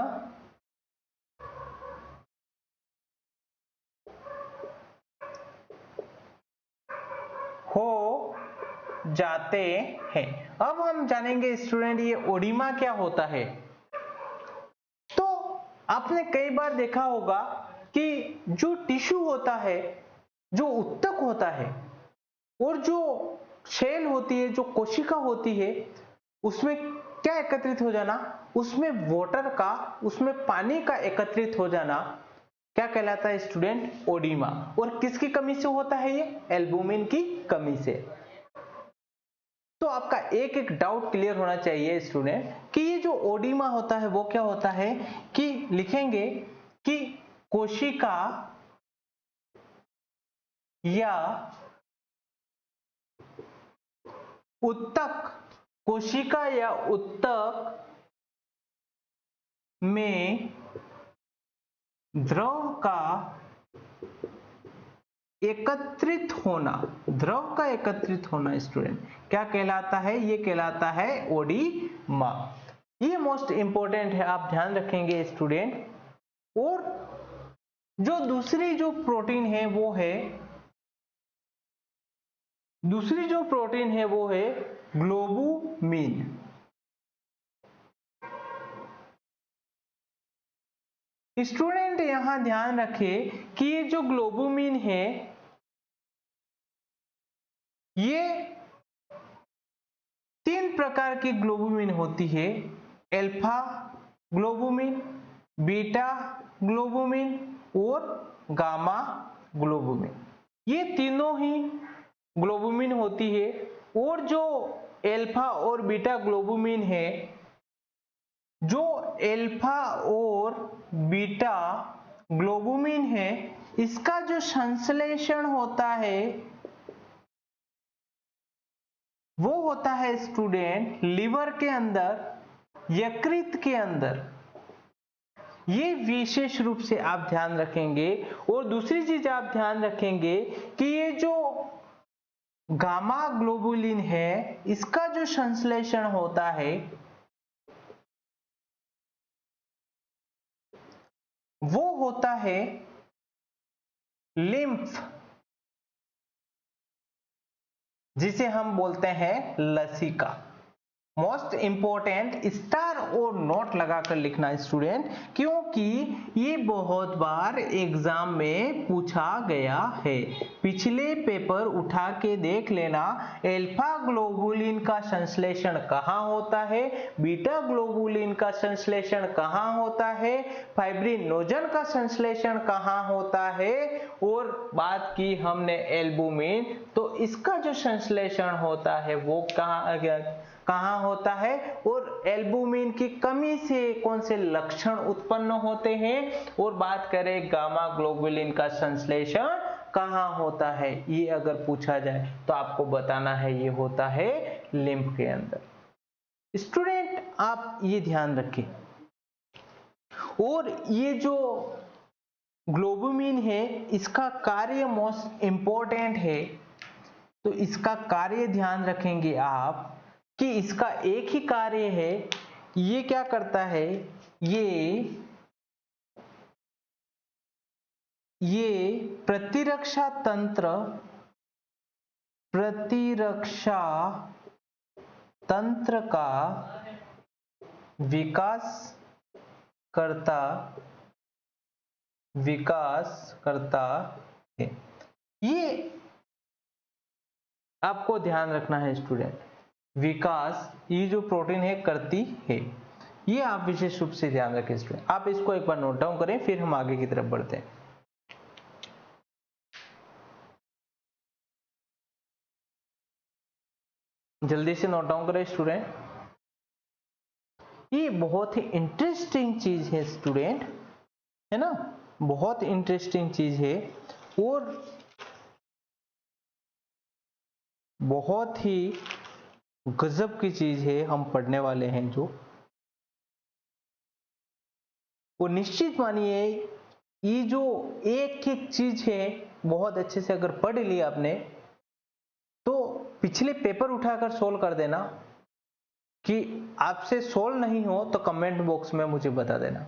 हो जाते हैं। अब हम जानेंगे स्टूडेंट ये ओडिमा क्या होता है। तो आपने कई बार देखा होगा कि जो टिश्यू होता है, जो उत्तक होता है, और जो सेल होती है, जो कोशिका होती है, उसमें क्या एकत्रित हो जाना? उसमें वाटर का, उसमें पानी का एकत्रित हो जाना क्या कहलाता है स्टूडेंट? ओडिमा। और किसकी कमी से होता है ये? एल्बुमिन की कमी से। तो आपका एक एक डाउट क्लियर होना चाहिए स्टूडेंट कि ये जो ओडिमा होता है वो क्या होता है, कि लिखेंगे कि कोशिका या उत्तक, कोशिका या उत्तक में द्रव का एकत्रित होना, द्रव का एकत्रित होना स्टूडेंट क्या कहलाता है? ये कहलाता है ओडिमा। ये मोस्ट इंपॉर्टेंट है, आप ध्यान रखेंगे स्टूडेंट। और जो दूसरी जो प्रोटीन है वो है, दूसरी जो प्रोटीन है वो है ग्लोबुमिन। स्टूडेंट यहां ध्यान रखें कि ये जो ग्लोबुमिन है ये 3 प्रकार की ग्लोबुमिन होती है, अल्फा ग्लोबुमिन, बीटा ग्लोबुमिन और गामा ग्लोबुमिन। ये तीनों ही ग्लोबुमिन होती है और जो अल्फा और बीटा ग्लोबुमिन है, जो अल्फा और बीटा ग्लोबुमिन है, इसका जो संश्लेषण होता है वो होता है स्टूडेंट लिवर के अंदर, यकृत के अंदर। ये विशेष रूप से आप ध्यान रखेंगे। और दूसरी चीज आप ध्यान रखेंगे कि ये जो गामा ग्लोबुलिन है, इसका जो संश्लेषण होता है वो होता है लिम्फ, जिसे हम बोलते हैं लसिका। मोस्ट इंपॉर्टेंट स्टार और नोट लगाकर लिखना स्टूडेंट, क्योंकि ये बहुत बार एग्जाम में पूछा गया है। पिछले पेपर उठा के देख लेना, अल्फा ग्लोबुलिन का संश्लेषण कहाँ होता है, बीटा ग्लोबुलिन का संश्लेषण कहाँ होता है, फाइब्रिनोजन का संश्लेषण कहाँ होता है, और बात की हमने एल्बुमिन, तो इसका जो संश्लेषण होता है वो कहाँ होता है, और एल्बुमिन की कमी से कौन से लक्षण उत्पन्न होते हैं, और बात करें गामा ग्लोबुलिन का संश्लेषण कहाँ होता है, ये अगर पूछा जाए तो आपको बताना है ये होता है लिम्फ के अंदर। स्टूडेंट आप ये ध्यान रखें। और ये जो ग्लोबुमिन है इसका कार्य मोस्ट इंपॉर्टेंट है, तो इसका कार्य ध्यान रखेंगे आप कि इसका एक ही कार्य है। ये क्या करता है, ये प्रतिरक्षा तंत्र का विकास करता है। ये आपको ध्यान रखना है स्टूडेंट, विकास ये जो प्रोटीन है करती है, ये आप विशेष रूप से ध्यान रखें स्टूडेंट। आप इसको एक बार नोट डाउन करें, फिर हम आगे की तरफ बढ़ते हैं। जल्दी से नोट डाउन करें स्टूडेंट। ये बहुत ही इंटरेस्टिंग चीज है स्टूडेंट, है ना, बहुत इंटरेस्टिंग चीज है और बहुत ही गजब की चीज है, हम पढ़ने वाले हैं जो। वो निश्चित मानिए ये जो एक एक चीज है बहुत अच्छे से अगर पढ़ लिया आपने तो पिछले पेपर उठाकर सोल्व कर देना। कि आपसे सोल्व नहीं हो तो कमेंट बॉक्स में मुझे बता देना।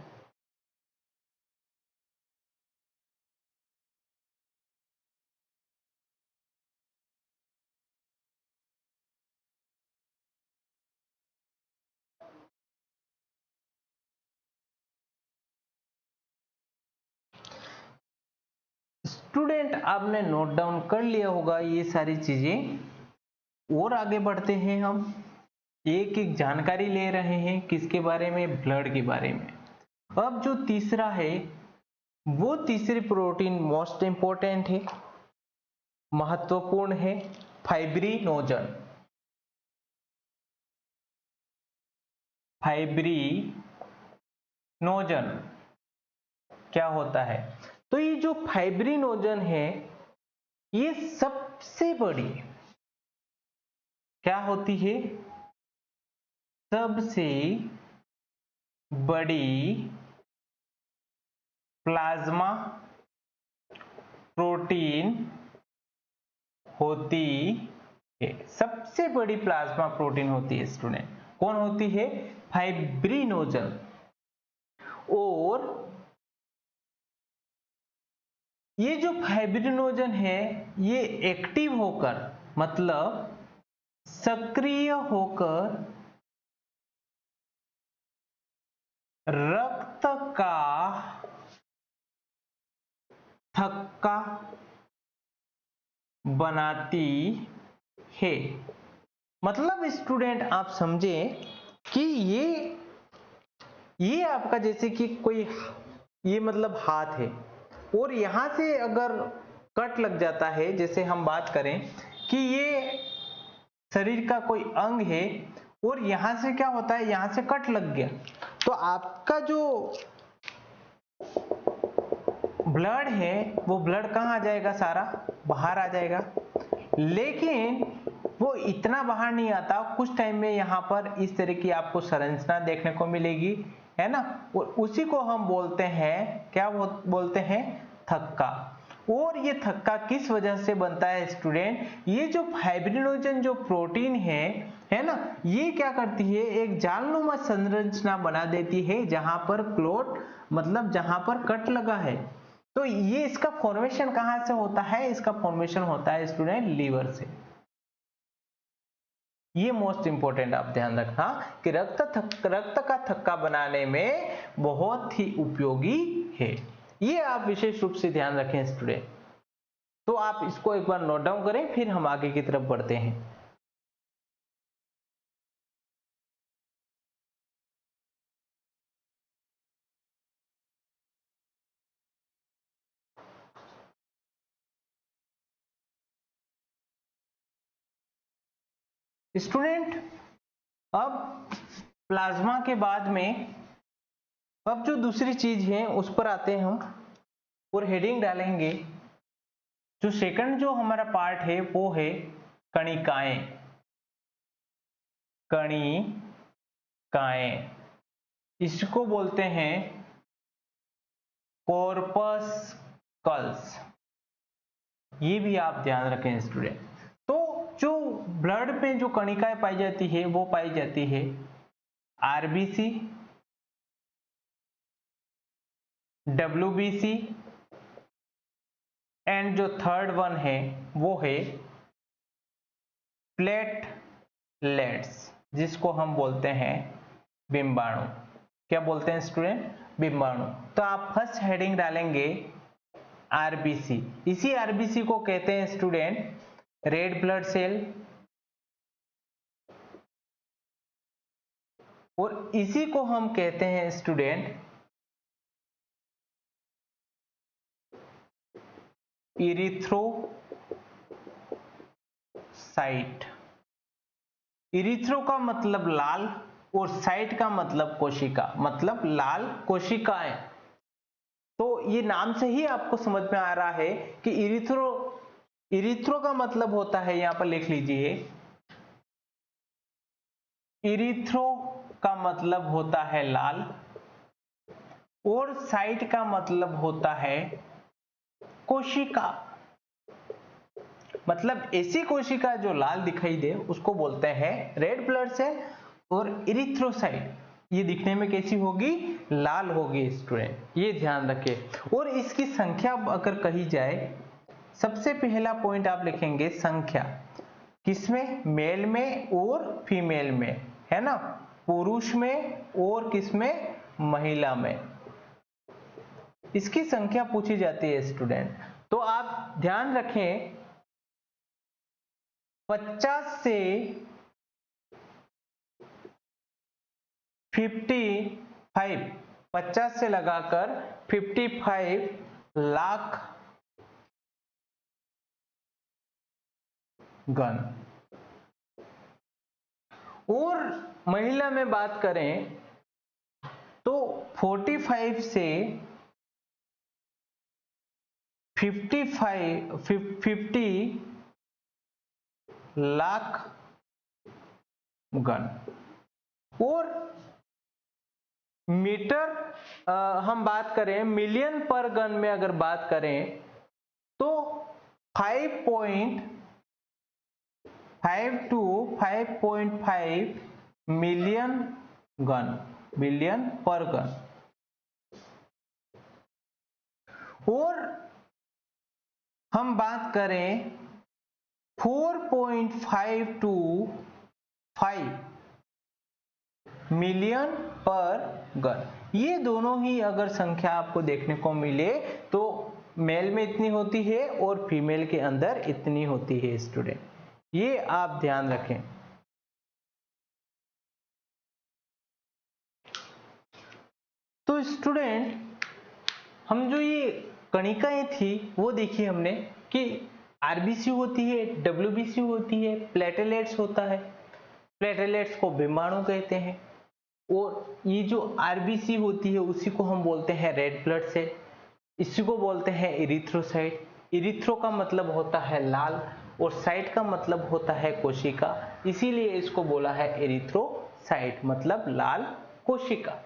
स्टूडेंट आपने नोट डाउन कर लिया होगा ये सारी चीजें, और आगे बढ़ते हैं। हम एक एक जानकारी ले रहे हैं किसके बारे में, ब्लड के बारे में। अब जो तीसरा है वो तीसरी प्रोटीन मोस्ट इंपॉर्टेंट है, महत्वपूर्ण है, फाइब्रिनोजन। फाइब्रिनोजन क्या होता है, तो ये जो फाइब्रिनोजन है ये सबसे बड़ी क्या होती है, सबसे बड़ी प्लाज्मा प्रोटीन होती है। सबसे बड़ी प्लाज्मा प्रोटीन होती है स्टूडेंट, कौन होती है, फाइब्रिनोजन। और ये जो फाइब्रिनोजन है ये एक्टिव होकर, मतलब सक्रिय होकर रक्त का थक्का बनाती है। मतलब स्टूडेंट आप समझे कि ये आपका जैसे कि कोई ये मतलब हाथ है और यहां से अगर कट लग जाता है, जैसे हम बात करें कि ये शरीर का कोई अंग है और यहां से क्या होता है, यहां से कट लग गया तो आपका जो ब्लड है वो ब्लड कहाँ आ जाएगा, सारा बाहर आ जाएगा। लेकिन वो इतना बाहर नहीं आता, कुछ टाइम में यहाँ पर इस तरह की आपको संरचना देखने को मिलेगी, है ना, और उसी को हम बोलते हैं, क्या बोलते हैं, थक्का। और ये थक्का किस वजह से बनता है स्टूडेंट, ये जो फाइब्रिनोजन जो प्रोटीन है ना, ये क्या करती है, एक जालनुमा संरचना बना देती है जहां पर क्लोट मतलब जहां पर कट लगा है। तो ये इसका फॉर्मेशन कहां से होता है, इसका फॉर्मेशन होता है स्टूडेंट लीवर से। ये मोस्ट इंपोर्टेंट आप ध्यान रखना कि रक्त का थक्का बनाने में बहुत ही उपयोगी है। ये आप विशेष रूप से ध्यान रखें स्टूडेंट। तो आप इसको एक बार नोट डाउन करें, फिर हम आगे की तरफ बढ़ते हैं। स्टूडेंट अब प्लाज्मा के बाद में अब जो दूसरी चीज है उस पर आते हैं हम और हेडिंग डालेंगे। जो सेकंड जो हमारा पार्ट है वो है कणिकाएं। कणिकाएं इसको बोलते हैं कॉर्पस्कल्स। ये भी आप ध्यान रखें स्टूडेंट। तो जो ब्लड में जो कणिकाएं पाई जाती है वो पाई जाती है आरबीसी, डब्ल्यूबीसी एंड जो थर्ड वन है वो है प्लेटलेट्स, जिसको हम बोलते हैं बिंबाणु। क्या बोलते हैं स्टूडेंट, बिंबाणु। तो आप फर्स्ट हेडिंग डालेंगे आरबीसी। इसी आरबीसी को कहते हैं स्टूडेंट रेड ब्लड सेल, और इसी को हम कहते हैं स्टूडेंट इरिथ्रोसाइट। इरिथ्रो का मतलब लाल और साइट का मतलब कोशिका, मतलब लाल कोशिकाएं। तो ये नाम से ही आपको समझ में आ रहा है कि इरिथ्रो का मतलब होता है, यहां पर लिख लीजिए, इरिथ्रो का मतलब होता है लाल और साइट का मतलब होता है कोशिका। मतलब ऐसी कोशिका जो लाल दिखाई दे उसको बोलते हैं रेड ब्लड सेल, और इरिथ्रोसाइट ये दिखने में कैसी होगी, लाल होगी स्टूडेंट, ये ध्यान रखें। और इसकी संख्या अगर कही जाए, सबसे पहला पॉइंट आप लिखेंगे संख्या, किसमें, मेल में और फीमेल में, है ना, पुरुष में और किसमें, महिला में, इसकी संख्या पूछी जाती है स्टूडेंट। तो आप ध्यान रखें 50 से 55, 50 से लगाकर 55 लाख गन। और महिला में बात करें तो 45 से 50 लाख गन। और मीटर हम बात करें, मिलियन पर गन में अगर बात करें तो 5.5 to 5.5 मिलियन गन, मिलियन पर गन। और हम बात करें 4.5 to 5 मिलियन पर गन। ये दोनों ही अगर संख्या आपको देखने को मिले तो मेल में इतनी होती है और फीमेल के अंदर इतनी होती है स्टूडेंट, ये आप ध्यान रखें। तो स्टूडेंट हम जो ये कणिकाएं थी वो देखी हमने कि आरबीसी होती है, डब्ल्यूबीसी होती है, प्लेटलेट्स होता है, प्लेटलेट्स को बिंबाणु कहते हैं, और ये जो आरबीसी होती है उसी को हम बोलते हैं रेड ब्लड सेल, इसी को बोलते हैं इरिथ्रोसाइट। इरिथ्रो का मतलब होता है लाल और साइट का मतलब होता है कोशिका, इसीलिए इसको बोला है इरिथ्रोसाइट, मतलब लाल कोशिका।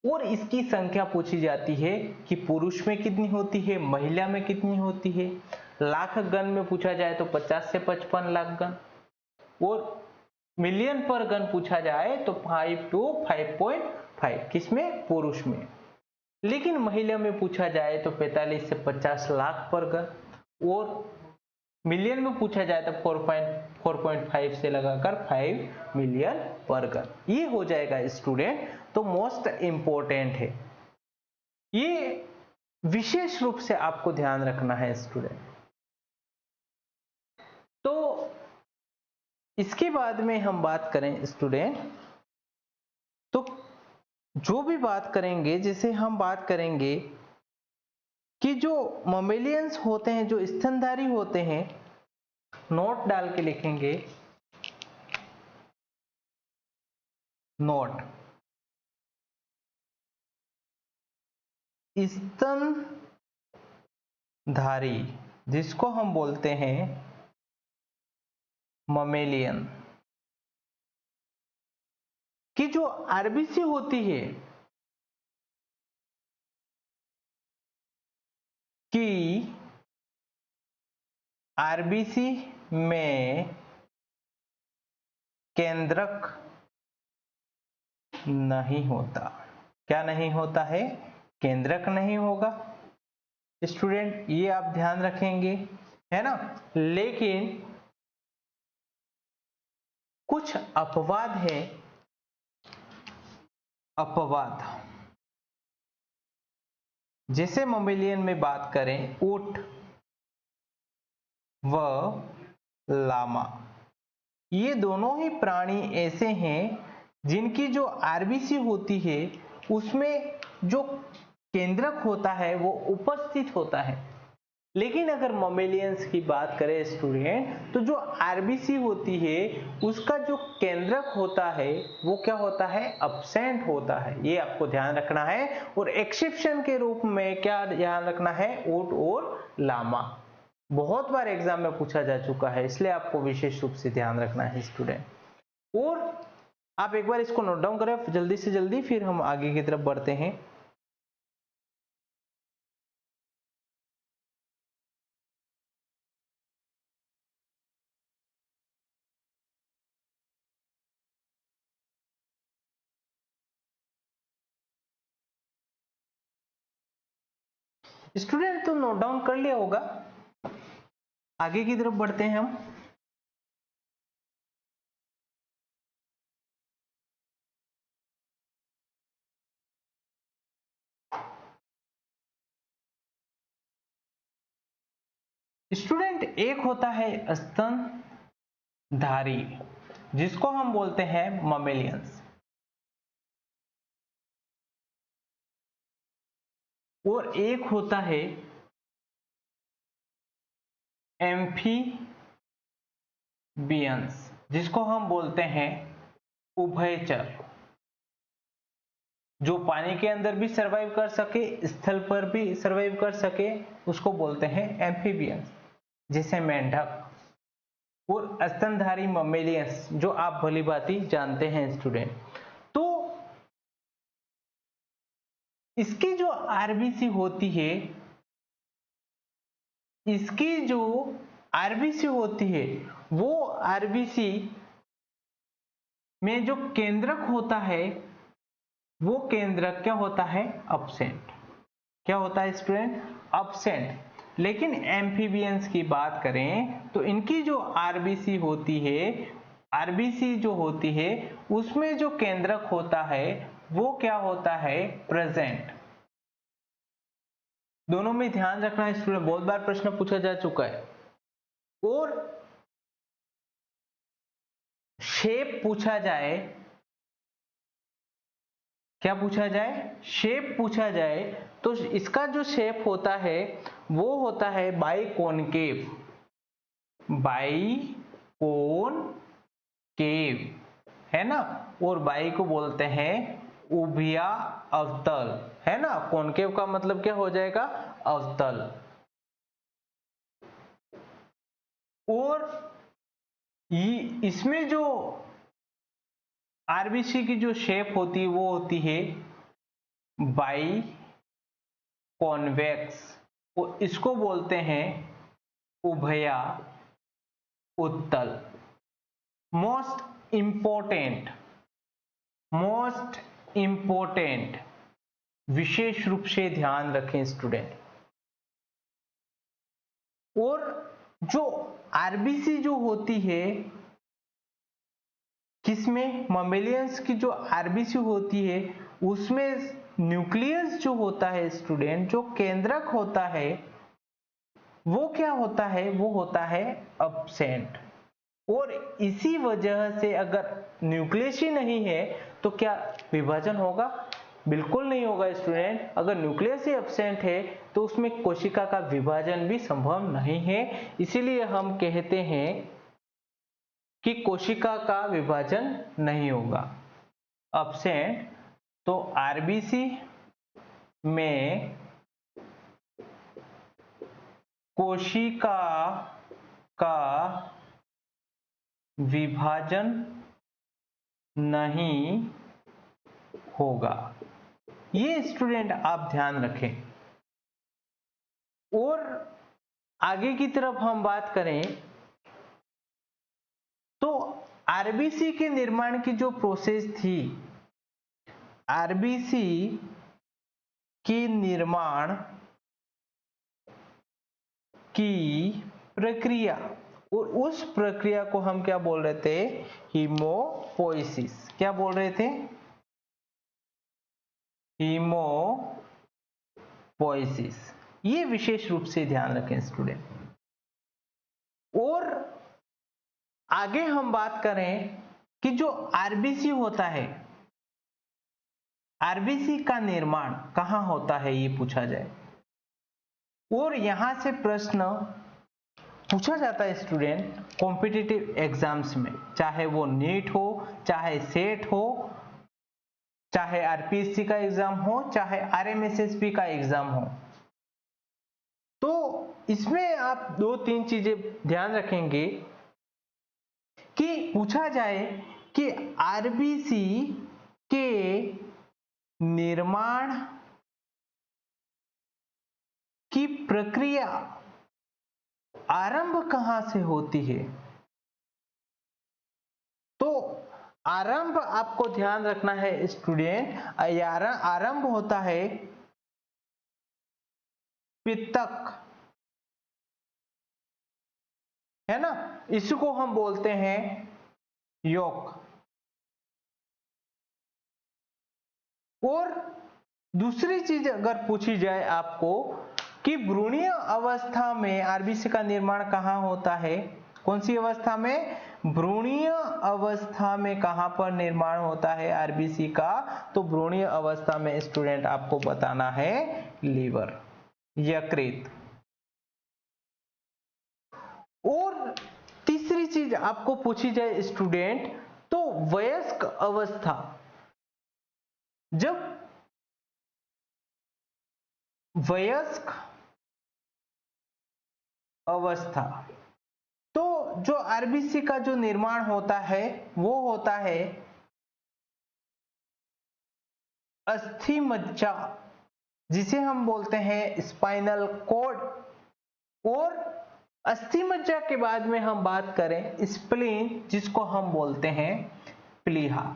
और इसकी संख्या पूछी जाती है कि पुरुष में कितनी होती है, महिला में कितनी होती है। लाख गण में पूछा जाए तो 50 से 55 लाख गण, और मिलियन पर गण पूछा जाए तो 5 to 5.5, किसमें, पुरुष में। लेकिन महिला में पूछा जाए तो 45 से 50 लाख पर गण, और मिलियन में पूछा जाए तो 4.5 से लगाकर 5 मिलियन पर गण। ये हो जाएगा स्टूडेंट, तो मोस्ट इंपॉर्टेंट है, ये विशेष रूप से आपको ध्यान रखना है स्टूडेंट। तो इसके बाद में हम बात करें स्टूडेंट, तो जो भी बात करेंगे, जैसे हम बात करेंगे कि जो ममेलियंस होते हैं, जो स्तनधारी होते हैं, नोट डाल के लिखेंगे, नोट, स्तनधारी जिसको हम बोलते हैं ममेलियन, की जो आरबीसी होती है, कि आरबीसी में केंद्रक नहीं होता। क्या नहीं होता है, केंद्रक नहीं होगा स्टूडेंट, ये आप ध्यान रखेंगे, है ना। लेकिन कुछ अपवाद है, अपवाद, जैसे ममेलियन में बात करें, ऊंट व लामा, ये दोनों ही प्राणी ऐसे हैं जिनकी जो आरबीसी होती है उसमें जो केंद्रक होता है वो उपस्थित होता है। लेकिन अगर ममेलियंस की बात करें स्टूडेंट, तो जो आरबीसी होती है उसका जो केंद्रक होता है वो क्या होता है, अब्सेंट होता है। ये आपको ध्यान रखना है। और एक्सेप्शन के रूप में क्या ध्यान रखना है, ऊंट और लामा, बहुत बार एग्जाम में पूछा जा चुका है, इसलिए आपको विशेष रूप से ध्यान रखना है स्टूडेंट। और आप एक बार इसको नोट डाउन करें जल्दी से जल्दी, फिर हम आगे की तरफ बढ़ते हैं। स्टूडेंट तो नोट डाउन कर लिया होगा, आगे की तरफ बढ़ते हैं हम। स्टूडेंट एक होता है स्तनधारी जिसको हम बोलते हैं ममेलियंस, और एक होता है एम्फीबियंस जिसको हम बोलते हैं उभयचर, जो पानी के अंदर भी सरवाइव कर सके, स्थल पर भी सरवाइव कर सके, उसको बोलते हैं एम्फीबियंस, जैसे मेंढक। और स्तनधारी ममेलियंस जो आप भली भांति जानते हैं स्टूडेंट। तो इसकी जो आरबीसी होती है, इसकी जो आरबीसी होती है वो आरबीसी में जो केंद्रक होता है वो केंद्रक क्या होता है, अब्सेंट। क्या होता है स्टूडेंट, अब्सेंट। लेकिन एम्फीबियंस की बात करें तो इनकी जो आरबीसी होती है, आरबीसी जो होती है उसमें जो केंद्रक होता है वो क्या होता है, प्रेजेंट। दोनों में ध्यान रखना है स्टूडेंट, बहुत बार प्रश्न पूछा जा चुका है। और शेप पूछा जाए, क्या पूछा जाए, शेप पूछा जाए, तो इसका जो शेप होता है वो होता है बाइकॉनकेव, बाइकॉनकेव, है ना। और बाई को बोलते हैं उभया अवतल, है ना। कॉनकेव का मतलब क्या हो जाएगा, अवतल। और इसमें जो आरबीसी की जो शेप होती है वो होती है बाई कॉन्वेक्स, और इसको बोलते हैं उभया उत्तल। मोस्ट इंपोर्टेंट विशेष रूप से ध्यान रखें स्टूडेंट। और जो आरबीसी जो होती है किसमें, ममेलियंस की जो आरबीसी होती है उसमें न्यूक्लियस जो होता है स्टूडेंट, जो केंद्रक होता है वो क्या होता है, वो होता है अब्सेंट। और इसी वजह से अगर न्यूक्लियस ही नहीं है तो क्या विभाजन होगा, बिल्कुल नहीं होगा स्टूडेंट। अगर न्यूक्लियस ही एब्सेंट है तो उसमें कोशिका का विभाजन भी संभव नहीं है। इसीलिए हम कहते हैं कि कोशिका का विभाजन नहीं होगा, एब्सेंट। तो आरबीसी में कोशिका का विभाजन नहीं होगा, ये स्टूडेंट आप ध्यान रखें। और आगे की तरफ हम बात करें तो आरबीसी के निर्माण की जो प्रोसेस थी, आरबीसी की निर्माण की प्रक्रिया, और उस प्रक्रिया को हम क्या बोल रहे थे, हीमोपोइसिस। क्या बोल रहे थे, हीमोपोइसिस। ये विशेष रूप से ध्यान रखें स्टूडेंट। और आगे हम बात करें कि जो आरबीसी होता है, आरबीसी का निर्माण कहां होता है ये पूछा जाए। और यहां से प्रश्न पूछा जाता है स्टूडेंट कॉम्पिटिटिव एग्जाम्स में, चाहे वो नीट हो, चाहे सेट हो, चाहे आरपीएससी का एग्जाम हो, चाहे आरएमएसएसबी का एग्जाम हो। तो इसमें आप दो तीन चीजें ध्यान रखेंगे कि पूछा जाए कि आरबीसी के निर्माण की प्रक्रिया आरंभ कहां से होती है। तो आरंभ आपको ध्यान रखना है स्टूडेंट, आरंभ होता है पित्तक, है ना। इसको हम बोलते हैं यॉक। और दूसरी चीज अगर पूछी जाए आपको कि भ्रूणीय अवस्था में आरबीसी का निर्माण कहां होता है, कौन सी अवस्था में, भ्रूणीय अवस्था में कहां पर निर्माण होता है आरबीसी का, तो भ्रूणीय अवस्था में स्टूडेंट आपको बताना है लीवर, यकृत। और तीसरी चीज आपको पूछी जाए स्टूडेंट तो वयस्क अवस्था, जब वयस्क अवस्था, तो जो आरबीसी का जो निर्माण होता है वो होता है अस्थि मज्जा, जिसे हम बोलते हैं स्पाइनल कॉर्ड। और अस्थि मज्जा के बाद में हम बात करें स्प्लीन, जिसको हम बोलते हैं प्लीहा।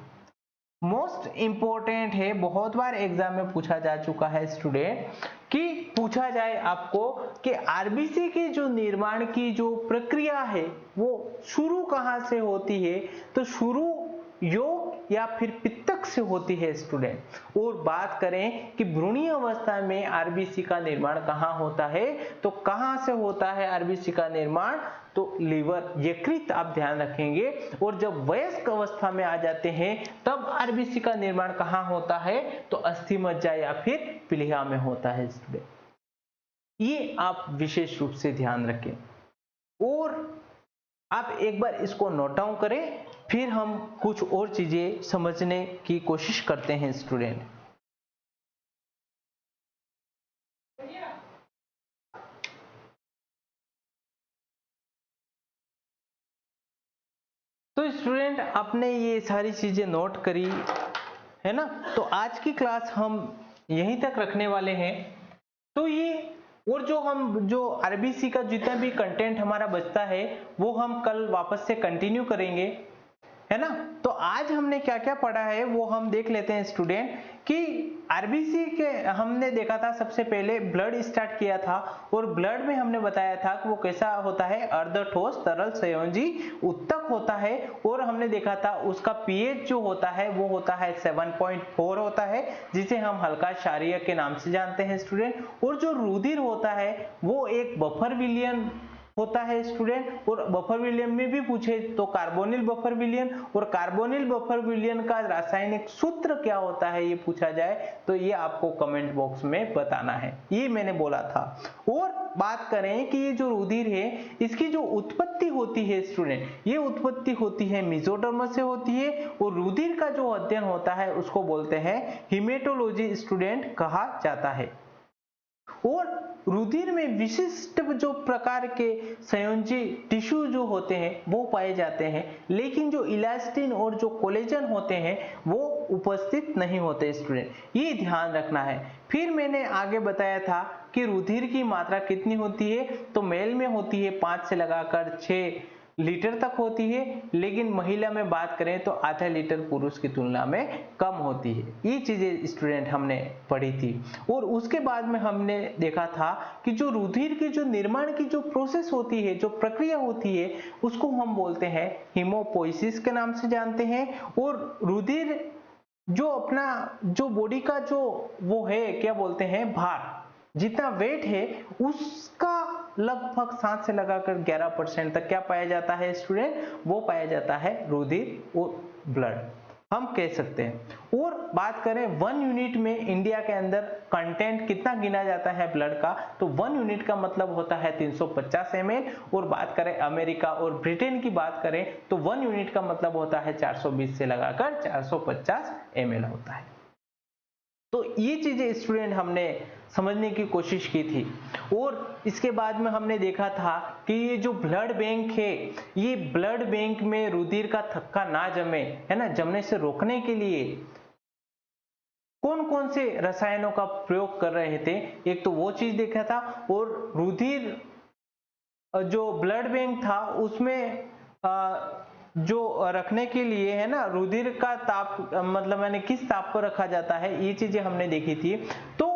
मोस्ट इंपॉर्टेंट है, बहुत बार एग्जाम में पूछा जा चुका है स्टूडेंट कि पूछा जाए आपको कि आरबीसी के जो निर्माण की जो प्रक्रिया है वो शुरू कहां से होती है, तो शुरू यॉक या फिर पित्तक से होती है स्टूडेंट। और बात करें कि भ्रूणीय अवस्था में आरबीसी का निर्माण कहाँ होता है, तो कहाँ से होता है आरबीसी का निर्माण, तो लीवर, यकृत आप ध्यान रखेंगे। और जब वयस्क अवस्था में आ जाते हैं तब आरबीसी का निर्माण कहाँ होता है, तो अस्थि मज्जा या फिर प्लीहा में होता है स्टूडेंट। ये आप विशेष रूप से ध्यान रखें और आप एक बार इसको नोट डाउन करें, फिर हम कुछ और चीजें समझने की कोशिश करते हैं स्टूडेंट। तो स्टूडेंट आपने ये सारी चीजें नोट करी है ना, तो आज की क्लास हम यहीं तक रखने वाले हैं। तो ये और जो आरबीसी का जितना भी कंटेंट हमारा बचता है वो हम कल वापस से कंटिन्यू करेंगे, है ना। तो आज हमने क्या क्या पढ़ा है वो हम देख लेते हैं स्टूडेंट कि आरबीसी के हमने देखा था, सबसे पहले ब्लड स्टार्ट किया था और ब्लड में हमने बताया था कि वो कैसा होता है, अर्ध ठोस तरल संयोजी उत्तक होता है। और हमने देखा था उसका पीएच जो होता है वो होता है 7.4 होता है, जिसे हम हल्का क्षारीय के नाम से जानते हैं स्टूडेंट। और जो रुधिर होता है वो एक बफर विलयन होता है स्टूडेंट, और बफर विलयन में भी पूछे तो कार्बोनिल बफर विलयन, और कार्बोनिल बफर विलयन का रासायनिक सूत्र क्या होता है ये पूछा जाए तो ये आपको कमेंट बॉक्स में बताना है, ये मैंने बोला था। और बात करें कि ये जो रुधिर है इसकी जो उत्पत्ति होती है स्टूडेंट, ये उत्पत्ति होती है मेसोडर्म से होती है, और रुधिर का जो अध्ययन होता है उसको बोलते हैं हेमेटोलॉजी स्टूडेंट कहा जाता है। और रुधिर में विशिष्ट जो प्रकार के संयोजी टिश्यू जो होते हैं वो पाए जाते हैं, लेकिन जो इलास्टिन और जो कोलेजन होते हैं वो उपस्थित नहीं होते स्टूडेंट, ये ध्यान रखना है। फिर मैंने आगे बताया था कि रुधिर की मात्रा कितनी होती है, तो मेल में होती है 5 से लगाकर 6 लीटर तक होती है, लेकिन महिला में बात करें तो आधा लीटर पुरुष की तुलना में कम होती है। ये चीजें स्टूडेंट हमने पढ़ी थी। और उसके बाद में हमने देखा था कि जो रुधिर के जो निर्माण की जो प्रोसेस होती है, जो प्रक्रिया होती है, उसको हम बोलते हैं हीमोपोइसिस के नाम से जानते हैं। और रुधिर जो अपना जो बॉडी का जो वो है क्या बोलते हैं भार, जितना वेट है उसका लगभग 7 से लगाकर 11% तक क्या पाया जाता है स्टूडेंट, वो पाया जाता है रुधिर और ब्लड हम कह सकते हैं। और बात करें 1 यूनिट में इंडिया के अंदर कंटेंट कितना गिना जाता है ब्लड का, तो 1 यूनिट का मतलब होता है 350 ml। और बात करें अमेरिका और ब्रिटेन की बात करें तो 1 यूनिट का मतलब होता है 420 से लगाकर 450 ml होता है। तो ये चीजें स्टूडेंट हमने समझने की कोशिश की थी। और इसके बाद में हमने देखा था कि ये जो ब्लड बैंक है, ये ब्लड बैंक में रुधिर का थक्का ना जमे, है ना, जमने से रोकने के लिए कौन कौन से रसायनों का प्रयोग कर रहे थे, एक तो वो चीज देखा था। और रुधिर जो ब्लड बैंक था उसमें जो रखने के लिए, है ना, रुधिर का ताप मतलब मैंने किस ताप पर रखा जाता है, ये चीजें हमने देखी थी। तो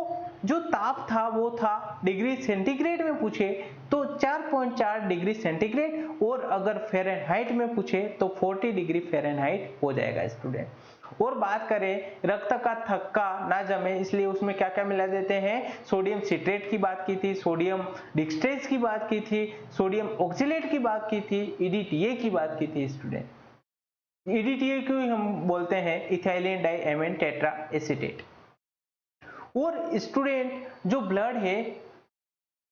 जो ताप था वो था डिग्री सेंटीग्रेड में पूछे तो 4.4 डिग्री सेंटीग्रेड, और अगर फ़ारेनहाइट में पूछे तो 40 डिग्री फ़ारेनहाइट हो जाएगा स्टूडेंट। और बात करें रक्त का थक्का ना जमे, इसलिए उसमें क्या क्या मिला देते हैं, सोडियम सिट्रेट की बात की थी, सोडियम डिक्सट्रेट की बात की थी, सोडियम ऑक्जेलेट की बात की थी, ईडीटीए की बात की थी स्टूडेंट। ईडीटीए को हम बोलते हैं इथाइलिन डाइएमीन टेट्रा एसीटेट। और स्टूडेंट जो ब्लड है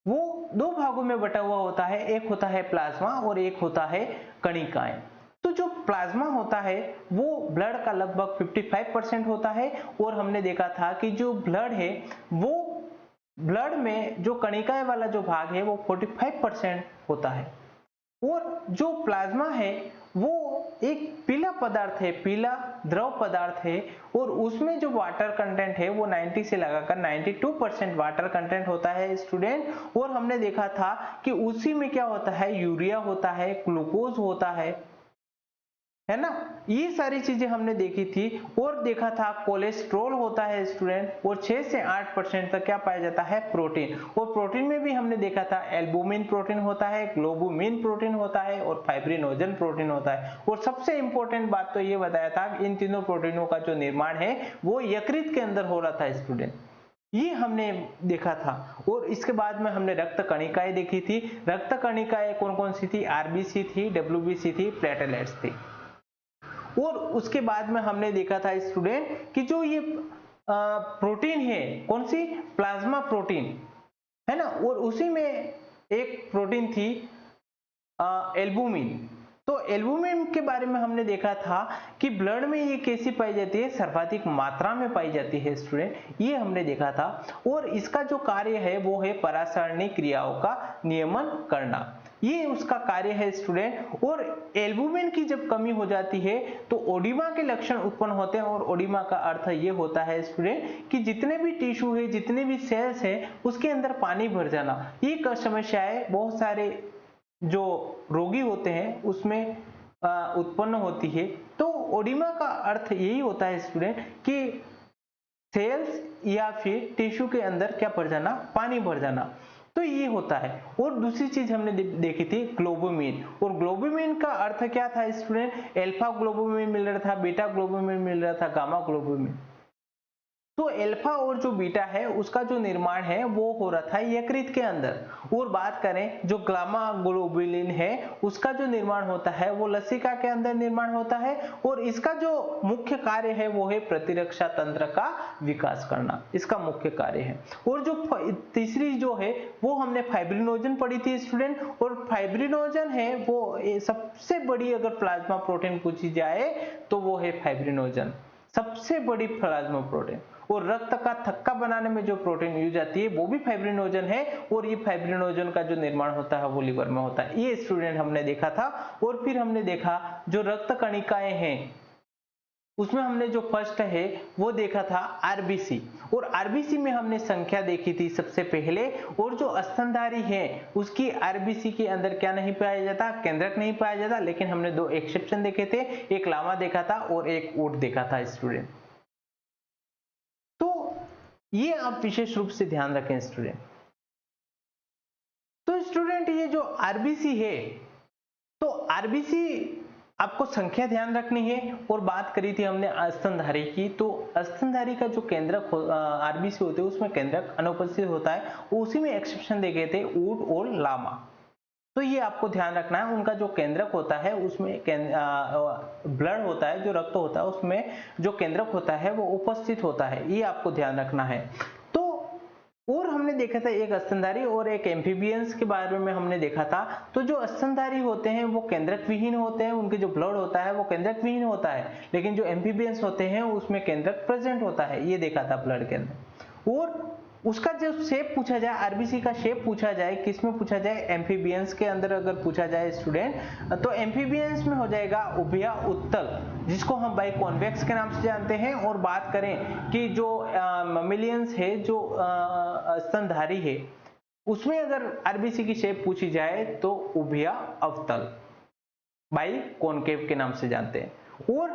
वो 2 भागों में बटा हुआ होता है, एक होता है प्लाज्मा और एक होता है कणिकाएं। तो जो प्लाज्मा होता है वो ब्लड का लगभग 55% होता है, और हमने देखा था कि जो ब्लड है वो ब्लड में जो कणिकाएं वाला जो भाग है वो 45% होता है। और जो प्लाज्मा है वो एक पीला पदार्थ है, पीला द्रव पदार्थ है, और उसमें जो वाटर कंटेंट है वो 90 से लगाकर 92% वाटर कंटेंट होता है स्टूडेंट। और हमने देखा था कि उसी में क्या होता है, यूरिया होता है, ग्लूकोज होता है ना, ये सारी चीजें हमने देखी थी और देखा था कोलेस्ट्रॉल होता है स्टूडेंट, और 6 से 8% तक क्या पाया जाता है, प्रोटीन। और प्रोटीन में भी हमने देखा था एल्बुमिन प्रोटीन होता है, ग्लोबुमिन प्रोटीन होता है और फाइब्रिनोजन प्रोटीन होता है। और सबसे इंपॉर्टेंट बात तो ये बताया था कि इन तीनों प्रोटीनों का जो निर्माण है वो यकृत के अंदर हो रहा था स्टूडेंट, ये हमने देखा था। और इसके बाद में हमने रक्त कणिकाएं देखी थी। रक्त कणिकाएं कौन कौन सी थी, आरबीसी थी, डब्ल्यूबीसी थी, प्लेटलेट्स थी। और उसके बाद में हमने देखा था स्टूडेंट कि जो ये प्रोटीन है, कौन सी, प्लाज्मा प्रोटीन है ना, और उसी में एक प्रोटीन थी एल्बुमिन। तो एल्बुमिन के बारे में हमने देखा था कि ब्लड में ये कैसी पाई जाती है, सर्वाधिक मात्रा में पाई जाती है स्टूडेंट, ये हमने देखा था। और इसका जो कार्य है वो है परासरणी क्रियाओं का नियमन करना, ये उसका कार्य है स्टूडेंट। और एल्बुमिन की जब कमी हो जाती है तो ओडिमा के लक्षण उत्पन्न होते हैं। और ओडिमा का अर्थ ये होता है स्टूडेंट कि जितने भी टिश्यू है, जितने भी सेल्स है, उसके अंदर पानी भर जाना। ये समस्याएं बहुत सारे जो रोगी होते हैं उसमें उत्पन्न होती है। तो ओडिमा का अर्थ यही होता है स्टूडेंट कि सेल्स या फिर टिश्यू के अंदर क्या भर जाना, पानी भर जाना, तो ये होता है। और दूसरी चीज हमने देखी थी ग्लोबुमिन। और ग्लोबुमिन का अर्थ क्या था स्टूडेंट, अल्फा ग्लोबुमिन मिल रहा था, बीटा ग्लोबुमिन मिल रहा था, गामा ग्लोबुमिन। तो अल्फा और जो बीटा है उसका जो निर्माण है वो हो रहा था यकृत के अंदर। और बात करें जो गामा ग्लोबुलिन है उसका जो निर्माण होता है वो लसिका के अंदर निर्माण होता है। और इसका जो मुख्य कार्य है वो है प्रतिरक्षा तंत्र का विकास करना, इसका मुख्य कार्य है। और जो तीसरी जो है वो हमने फाइब्रिनोजन पढ़ी थी स्टूडेंट। और फाइब्रिनोजन है वो सबसे बड़ी अगर प्लाज्मा प्रोटीन पूछी जाए तो वो है फाइब्रिनोजन, सबसे बड़ी प्लाज्मा प्रोटीन। और रक्त का थक्का बनाने में जो प्रोटीन यूज आती है वो भी फाइब्रिनोजन है। और ये फाइब्रिनोजन का जो निर्माण होता है वो लिवर में होता है, ये स्टूडेंट हमने देखा था। और फिर हमने देखा जो रक्त कणिकाएं हैं उसमें हमने जो फर्स्ट है वो देखा था आरबीसी। और आरबीसी में हमने संख्या देखी थी सबसे पहले। और जो स्तनधारी है उसकी आरबीसी के अंदर क्या नहीं पाया जाता, केंद्रक नहीं पाया जाता। लेकिन हमने दो एक्सेप्शन देखे थे, एक लामा देखा था और एक ऊंट देखा था स्टूडेंट। तो ये आप विशेष रूप से ध्यान रखें स्टूडेंट। तो स्टूडेंट ये जो आरबीसी है, तो आरबीसी आपको संख्या ध्यान रखनी है। और बात करी थी हमने स्तनधारी की, तो स्तनधारी का जो केंद्रक आरबीसी होते हैं उसमें केंद्रक अनुपस्थित होता है, उसी में एक्सेप्शन देखे थे ऊंट और लामा। तो ये आपको ध्यान रखना है, उनका जो केंद्रक होता है उसमें ब्लड होता है, जो रक्त होता है उसमें जो केंद्रक होता है वो उपस्थित होता है, ये आपको ध्यान रखना है। तो और हमने देखा था एक स्तनधारी और एक एम्फीबियंस के बारे में हमने देखा था। तो जो स्तनधारी होते हैं वो केंद्रक विहीन होते हैं, उनके जो ब्लड होता है वो केंद्रक विहीन होता है। लेकिन जो एम्फीबियंस होते हैं उसमें केंद्रक प्रेजेंट होता है, ये देखा था ब्लड के अंदर। और उसका जो शेप पूछा जाए, आरबीसी का शेप पूछा जाए, किसमें पूछा जाए, एम्फीबियंस के अंदर अगर पूछा जाए स्टूडेंट, तो एम्फीबियंस में हो जाएगा उभया उत्तल, जिसको हम बाई कॉन्वेक्स के नाम से जानते हैं। और बात करें कि जो ममेलियंस है, जो स्तनधारी है, उसमें अगर आरबीसी की शेप पूछी जाए तो उभया अवतल, बाई कॉनकेव के नाम से जानते हैं। और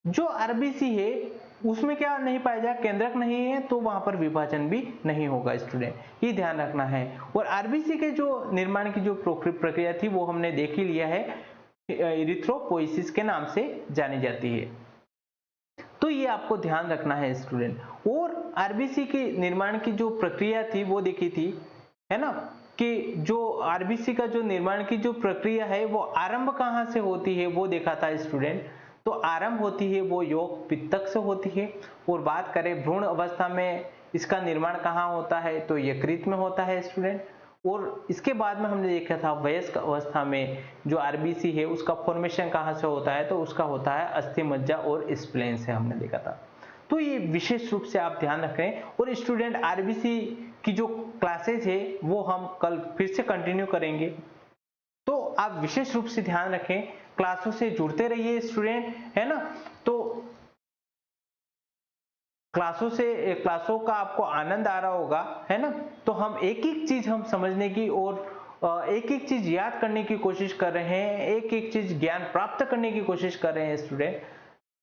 जो आरबीसी है उसमें क्या नहीं पाया जाए, केंद्रक नहीं है, तो वहां पर विभाजन भी नहीं होगा स्टूडेंट, ये ध्यान रखना है। और आरबीसी के जो निर्माण की जो प्रक्रिया थी वो हमने देख ही लिया है, इरिथ्रोपोइसिस के नाम से जानी जाती है, तो ये आपको ध्यान रखना है स्टूडेंट। और आरबीसी के निर्माण की जो प्रक्रिया थी वो देखी थी, है ना, कि जो आरबीसी का जो निर्माण की जो प्रक्रिया है वो आरंभ कहाँ से होती है वो देखा था स्टूडेंट। तो आरंभ होती है वो योग पित्तक से होती है। और बात करें भ्रूण अवस्था में इसका निर्माण कहाँ होता है, तो यकृत में होता है स्टूडेंट। और इसके बाद में हमने देखा था वयस्क अवस्था में जो आरबीसी है उसका फॉर्मेशन कहाँ से होता है, तो उसका होता है अस्थि मज्जा और स्प्लेन से, हमने देखा था। तो ये विशेष रूप से आप ध्यान रखें। और स्टूडेंट आरबीसी की जो क्लासेस है वो हम कल फिर से कंटिन्यू करेंगे, तो आप विशेष रूप से ध्यान रखें, क्लासों से जुड़ते रहिए स्टूडेंट, है ना। तो क्लासों का आपको आनंद आ रहा होगा, है ना। तो हम एक एक चीज हम समझने की और एक एक चीज याद करने की कोशिश कर रहे हैं, एक एक चीज ज्ञान प्राप्त करने की कोशिश कर रहे हैं स्टूडेंट,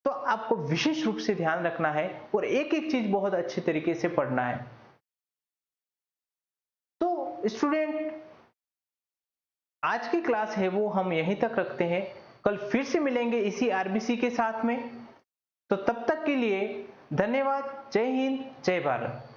तो आपको विशेष रूप से ध्यान रखना है और एक एक चीज बहुत अच्छे तरीके से पढ़ना है। तो स्टूडेंट, आज की क्लास है वो हम यहीं तक रखते हैं। कल फिर से मिलेंगे इसी आरबीसी के साथ में। तो तब तक के लिए धन्यवाद। जय हिंद, जय भारत।